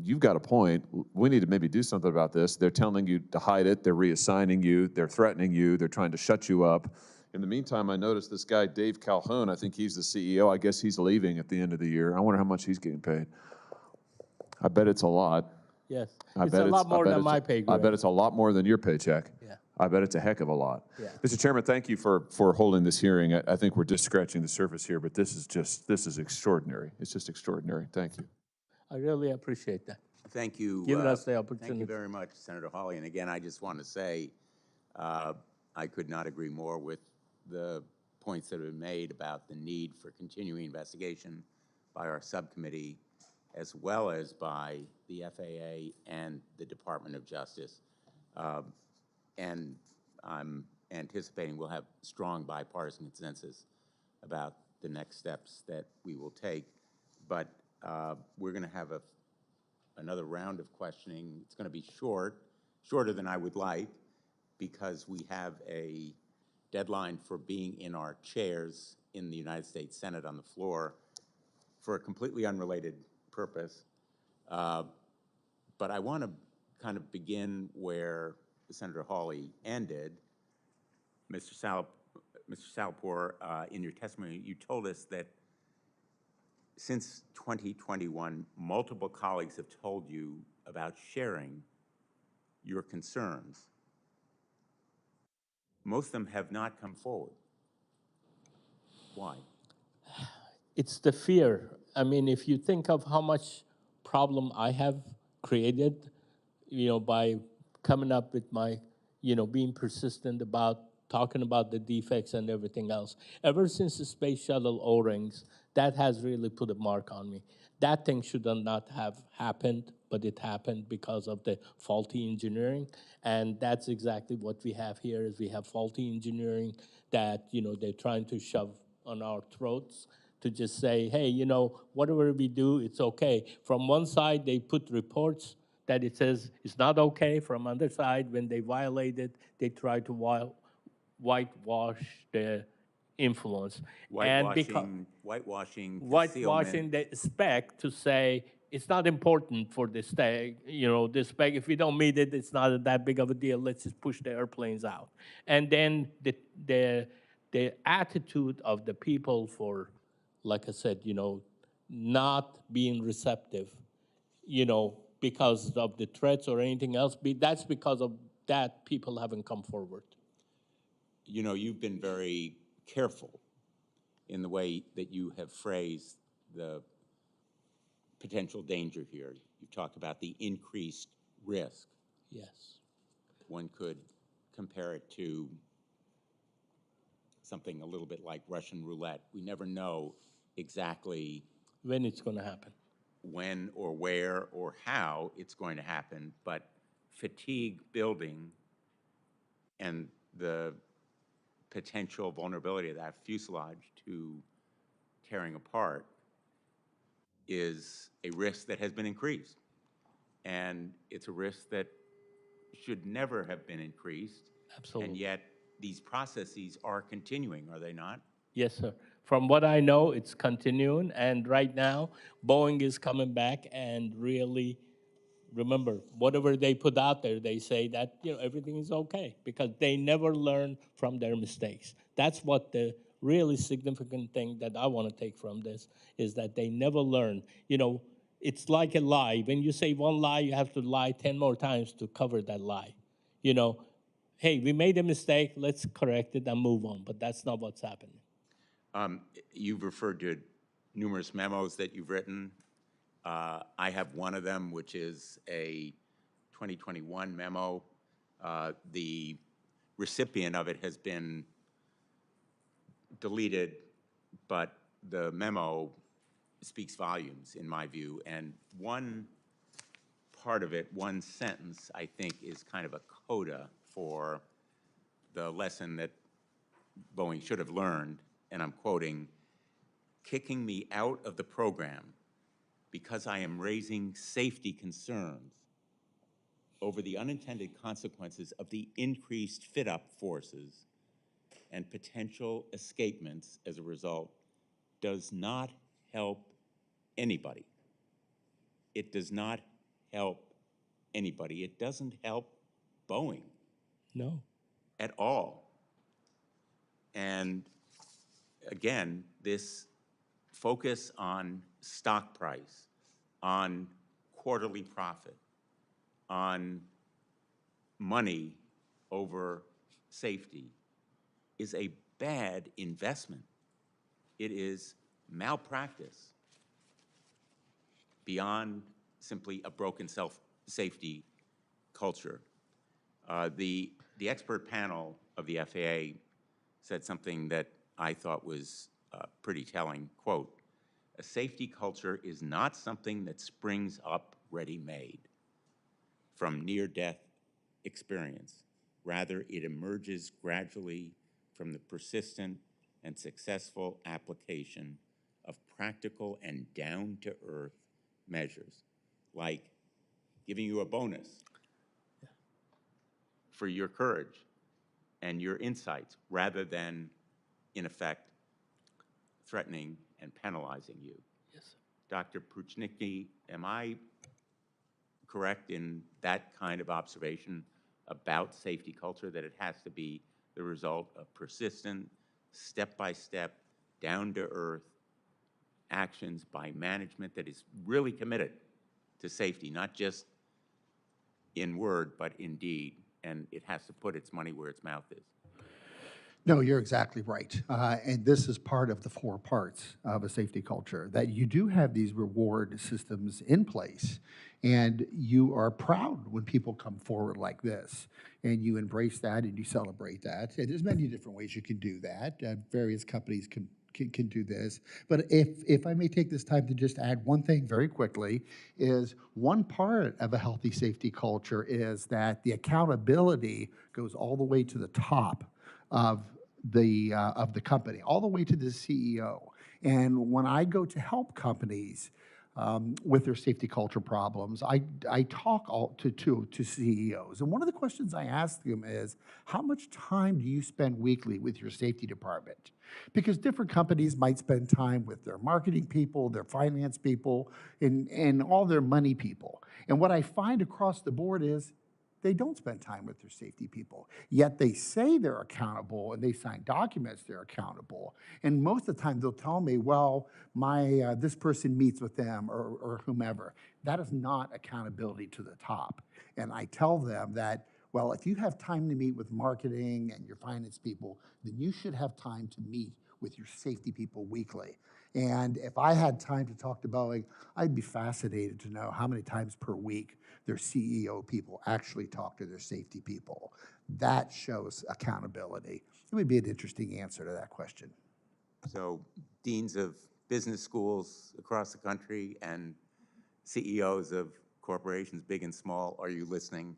you've got a point, we need to maybe do something about this, they're telling you to hide it, they're reassigning you, they're threatening you, they're trying to shut you up. In the meantime, I noticed this guy, Dave Calhoun, I think he's the CEO. I guess he's leaving at the end of the year. I wonder how much he's getting paid. I bet it's a lot. Yes, it's a lot more than my pay grade. I bet it's a lot more than your paycheck. Yeah. I bet it's a heck of a lot. Yeah. Mr. Chairman, thank you for holding this hearing. I think we're just scratching the surface here, but this is extraordinary. It's just extraordinary. Thank you. I really appreciate that. Thank you. Giving us the opportunity. Thank you very much, Senator Hawley. And again, I just want to say I could not agree more with the points that have been made about the need for continuing investigation by our subcommittee, as well as by the FAA and the Department of Justice. And I'm anticipating we'll have strong bipartisan consensus about the next steps that we will take. But we're going to have another round of questioning. It's going to be shorter than I would like, because we have a deadline for being in our chairs in the United States Senate on the floor for a completely unrelated purpose. But I want to kind of begin where Senator Hawley ended. Mr. Salehpour, in your testimony, you told us that since 2021, multiple colleagues have told you about sharing your concerns. Most of them have not come forward. Why? It's the fear. I mean, if you think of how much problem I have created, by coming up with my, being persistent about talking about the defects and everything else. Ever since the space shuttle O-rings, that has really put a mark on me. That thing should not have happened, but it happened because of the faulty engineering. And that's exactly what we have here is we have faulty engineering that, they're trying to shove on our throats to just say, hey, whatever we do, it's okay. From one side, they put reports that it says it's not okay. From other side, when they violate it, they try to whitewash the influence. And because Whitewashing, whitewashing concealment. the spec to say it's not important for this spec, this spec, if we don't meet it, it's not that big of a deal. Let's just push the airplanes out. And then the attitude of the people for, like I said, not being receptive, because of the threats or anything else. That's because of that people haven't come forward. You've been very careful in the way that you have phrased the potential danger here. You've talked about the increased risk. Yes. One could compare it to something a little bit like Russian roulette. We never know exactly When it's going to happen. when or where or how it's going to happen, but fatigue building and the potential vulnerability of that fuselage to tearing apart is a risk that has been increased. And it's a risk that should never have been increased. Absolutely. And yet these processes are continuing, are they not? Yes, sir. From what I know, it's continuing, and right now, Boeing is coming back and really, remember, whatever they put out there, they say that, everything is okay, because they never learn from their mistakes. That's what the really significant thing that I want to take from this, is that they never learn. It's like a lie. When you say one lie, you have to lie 10 more times to cover that lie. Hey, we made a mistake, let's correct it and move on, but that's not what's happening. You've referred to numerous memos that you've written. I have one of them, which is a 2021 memo. The recipient of it has been deleted, but the memo speaks volumes, in my view. And one part of it, one sentence, I think, is kind of a coda for the lesson that Boeing should have learned, and I'm quoting, "Kicking me out of the program because I am raising safety concerns over the unintended consequences of the increased fit-up forces and potential escapements as a result does not help anybody." It does not help anybody. It doesn't help Boeing No. at all. And again, this focus on stock price, on quarterly profit, on money over safety is a bad investment. It is malpractice beyond simply a broken safety culture. The expert panel of the FAA said something that I thought was pretty telling. Quote, "A safety culture is not something that springs up ready-made from near-death experience. Rather, it emerges gradually from the persistent and successful application of practical and down-to-earth measures, like giving you a bonus for your courage and your insights, rather than, in effect, threatening and penalizing you." Yes. Dr. Pruchnicki, am I correct in that kind of observation about safety culture, that it has to be the result of persistent, step-by-step, down-to-earth actions by management that is really committed to safety, not just in word, but in deed, and it has to put its money where its mouth is? No, you're exactly right. And this is part of the 4 parts of a safety culture, that you do have these reward systems in place. And you are proud when people come forward like this. And you embrace that and you celebrate that. And there's many different ways you can do that. Various companies can do this. But if I may take this time to just add one thing very quickly, is one part of a healthy safety culture is that the accountability goes all the way to the top of the company, all the way to the CEO. And when I go to help companies with their safety culture problems, I talk to CEOs. And one of the questions I ask them is, how much time do you spend weekly with your safety department? Because different companies might spend time with their marketing people, their finance people, and all their money people. And what I find across the board is they don't spend time with their safety people. Yet they say they're accountable and they sign documents they're accountable. And most of the time they'll tell me, well, this person meets with them or whomever. That is not accountability to the top. And I tell them that, well, if you have time to meet with marketing and your finance people, then you should have time to meet with your safety people weekly. And if I had time to talk to Boeing, I'd be fascinated to know how many times per week their CEO people actually talk to their safety people. That shows accountability. It would be an interesting answer to that question. So deans of business schools across the country and CEOs of corporations, big and small, are you listening?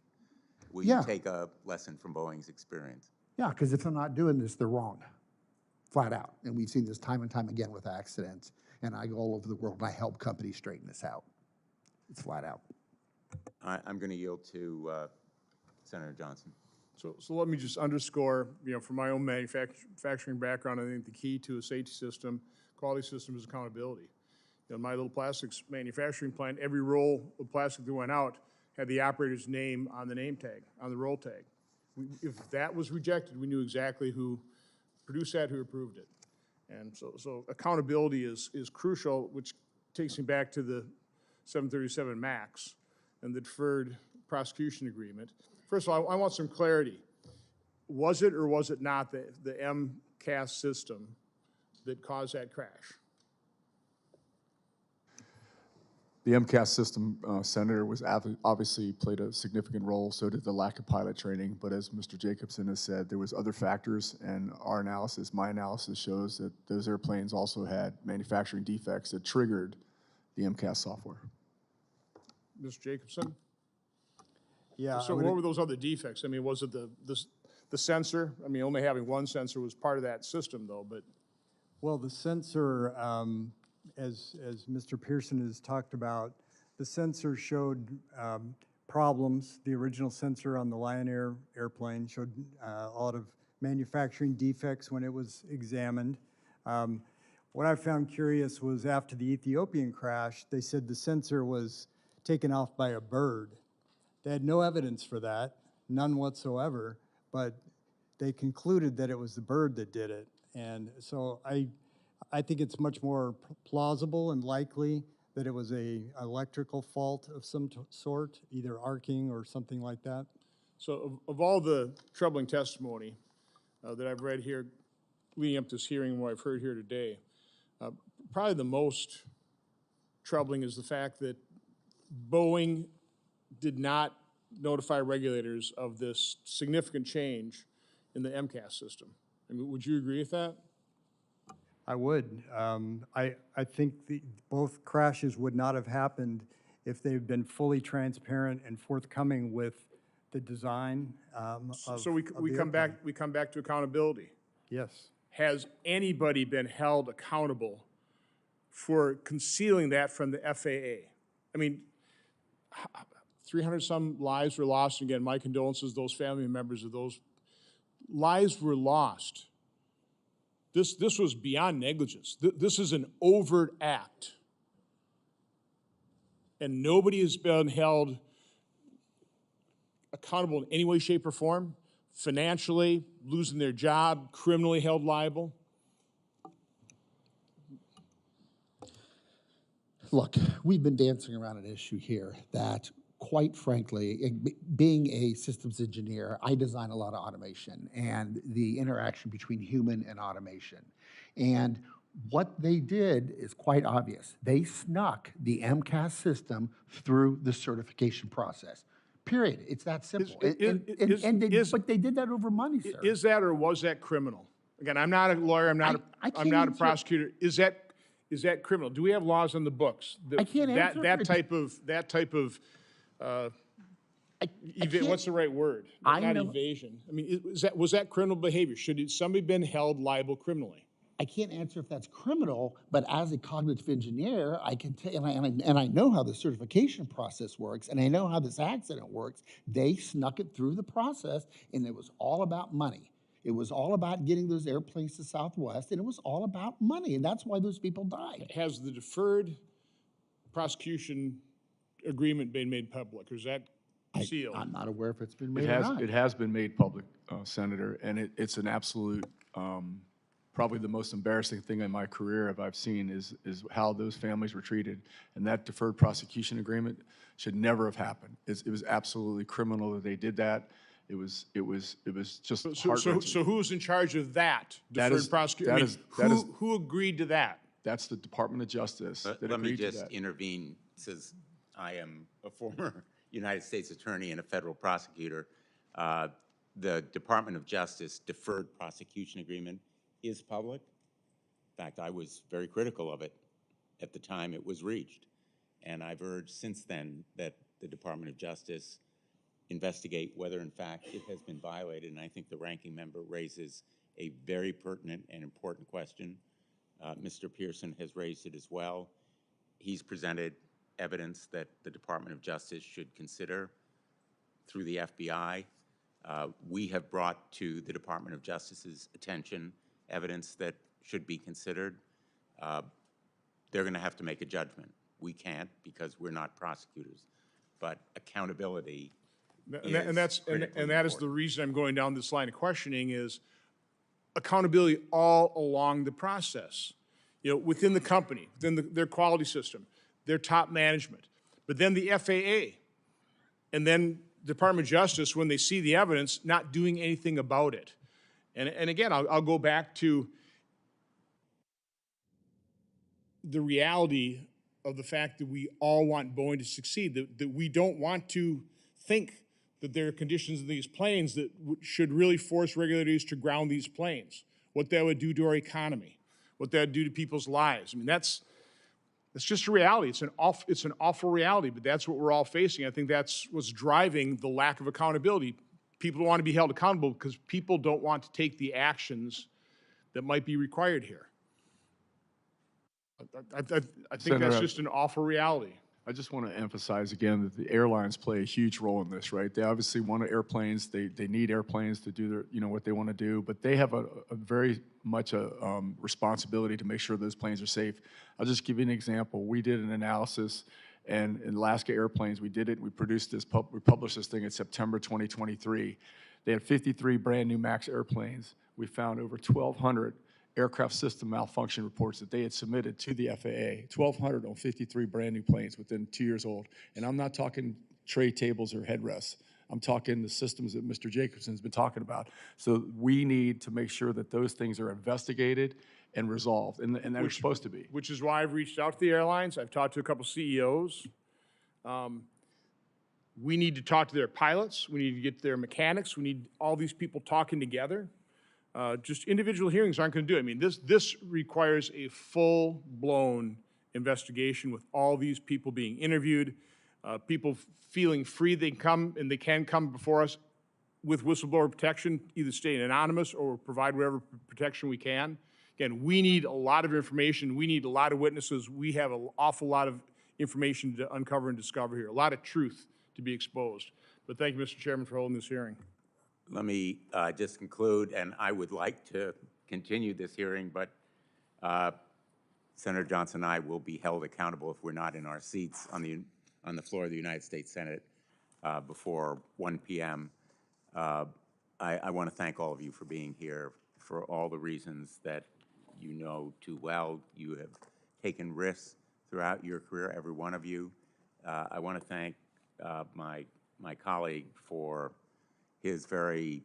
Will Yeah. you take a lesson from Boeing's experience? Yeah, because if they're not doing this, they're wrong, flat out. And we've seen this time and time again with accidents. And I go all over the world and I help companies straighten this out. It's flat out. I'm going to yield to Senator Johnson. So let me just underscore, from my own manufacturing background, I think the key to a safety system, quality system, is accountability. In my little plastics manufacturing plant, every roll of plastic that went out had the operator's name on the name tag, on the roll tag. If that was rejected, we knew exactly who produced that, who approved it. And so accountability is crucial, which takes me back to the 737 MAX and the deferred prosecution agreement. First of all, I want some clarity. Was it or was it not the MCAS system that caused that crash? The MCAS system, Senator, was obviously played a significant role, so did the lack of pilot training. But as Mr. Jacobson has said, there was other factors, and our analysis, my analysis, shows that those airplanes also had manufacturing defects that triggered the MCAS software. Mr. Jacobson? Yeah. So what were those other defects? I mean, was it the sensor? I mean, only having one sensor was part of that system, though, but. Well, the sensor, as Mr. Pearson has talked about, the sensor showed problems. The original sensor on the Lion Air airplane showed a lot of manufacturing defects when it was examined. What I found curious was after the Ethiopian crash, they said the sensor was taken off by a bird. They had no evidence for that, none whatsoever, but they concluded that it was the bird that did it. And so I think it's much more plausible and likely that it was an electrical fault of some sort, either arcing or something like that. So of all the troubling testimony that I've read here leading up to this hearing and what I've heard here today, probably the most troubling is the fact that Boeing did not notify regulators of this significant change in the MCAS system. I mean, would you agree with that? I would. I think both crashes would not have happened if they'd been fully transparent and forthcoming with the design of So we come back to accountability. Yes. Has anybody been held accountable for concealing that from the FAA? I mean, 300 some lives were lost. Again, my condolences, those family members of those lives were lost. This was beyond negligence. This is an overt act. And nobody has been held accountable in any way, shape, or form, financially, losing their job, criminally held liable. Look, we've been dancing around an issue here that quite frankly, being a systems engineer, I design a lot of automation and the interaction between human and automation. And what they did is quite obvious. They snuck the MCAS system through the certification process. Period. It's that simple. But they did that over money, sir. Is that or was that criminal? Again, I'm not a lawyer, I'm not I I'm can't not a answer- prosecutor. Is that criminal? Do we have laws on the books? I can't answer That it. type of, what's the right word? I Not know- evasion. I mean, was that criminal behavior? Should somebody been held liable criminally? I can't answer if that's criminal, but as a cognitive engineer, I can tell, and I know how the certification process works, and I know how this accident works. They snuck it through the process, and it was all about money. It was all about getting those airplanes to Southwest, and it was all about money, and that's why those people died. Has the deferred prosecution agreement been made public, or is that sealed? I'm not aware if it's been made It or has, not. it has been made public, Senator, and it's an absolute, probably the most embarrassing thing in my career I've seen is how those families were treated. And that deferred prosecution agreement should never have happened. It was absolutely criminal that they did that. It was just heart-wrenching. So who's in charge of that That deferred is- prosecution? that is- Who agreed to that? That's the Department of Justice that Let me agreed to just that. intervene, since I am a former United States attorney and a federal prosecutor. The Department of Justice deferred prosecution agreement is public. In fact, I was very critical of it at the time it was reached. And I've urged since then that the Department of Justice investigate whether in fact it has been violated. And I think the ranking member raises a very pertinent and important question. Mr. Pearson has raised it as well. He's presented evidence that the Department of Justice should consider through the FBI. We have brought to the Department of Justice's attention evidence that should be considered. They're going to have to make a judgment. We can't because we're not prosecutors. But accountability And that is important. the reason I'm going down this line of questioning is accountability all along the process. You know, within the company, within their quality system, their top management, but then the FAA, and then Department of Justice, when they see the evidence, not doing anything about it. And again, I'll go back to the reality of the fact that we all want Boeing to succeed, that we don't want to think that there are conditions in these planes that should really force regulators to ground these planes, what that would do to our economy, what that would do to people's lives. I mean, that's just a reality. It's an awful reality, but that's what we're all facing. I think that's what's driving the lack of accountability. People don't want to be held accountable because people don't want to take the actions that might be required here. I think Senator, that's just an awful reality. I just want to emphasize again that the airlines play a huge role in this, right? They obviously want airplanes. They need airplanes to do their, what they want to do, but they have a very much a responsibility to make sure those planes are safe. I'll just give you an example. We did an analysis, and in Alaska Airplanes, we did it. We produced this, we published this thing in September 2023. They had 53 brand new MAX airplanes. We found over 1,200 aircraft system malfunction reports that they had submitted to the FAA, 1,200 on 53 brand new planes within 2 years old. And I'm not talking tray tables or headrests. I'm talking the systems that Mr. Jacobson's been talking about. So we need to make sure that those things are investigated and resolved, and they're supposed to be. Which is why I've reached out to the airlines. I've talked to a couple CEOs. We need to talk to their pilots. We need to get their mechanics. We need all these people talking together. Just individual hearings aren't going to do it. I mean, this requires a full-blown investigation with all these people being interviewed, people feeling free they can come before us with whistleblower protection, either stay anonymous or provide whatever protection we can. Again, we need a lot of information. We need a lot of witnesses. We have an awful lot of information to uncover and discover here, a lot of truth to be exposed. But thank you, Mr. Chairman, for holding this hearing. Let me just conclude, and I would like to continue this hearing, but Senator Johnson and I will be held accountable if we're not in our seats on the floor of the United States Senate before 1 p.m. I want to thank all of you for being here for all the reasons that you know too well. You have taken risks throughout your career, every one of you. I want to thank my colleague for his very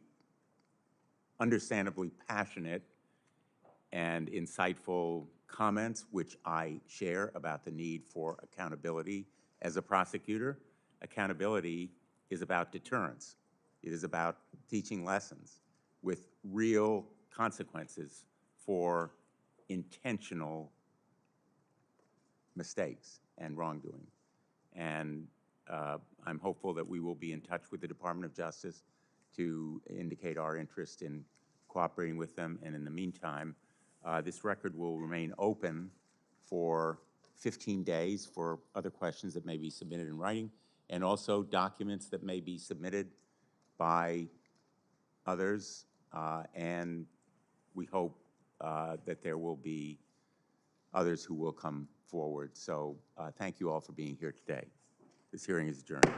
understandably passionate and insightful comments, which I share, about the need for accountability. As a prosecutor, accountability is about deterrence. It is about teaching lessons with real consequences for intentional mistakes and wrongdoing. And I'm hopeful that we will be in touch with the Department of Justice to indicate our interest in cooperating with them. And in the meantime, this record will remain open for 15 days for other questions that may be submitted in writing, and also documents that may be submitted by others. And we hope that there will be others who will come forward. So thank you all for being here today. This hearing is adjourned.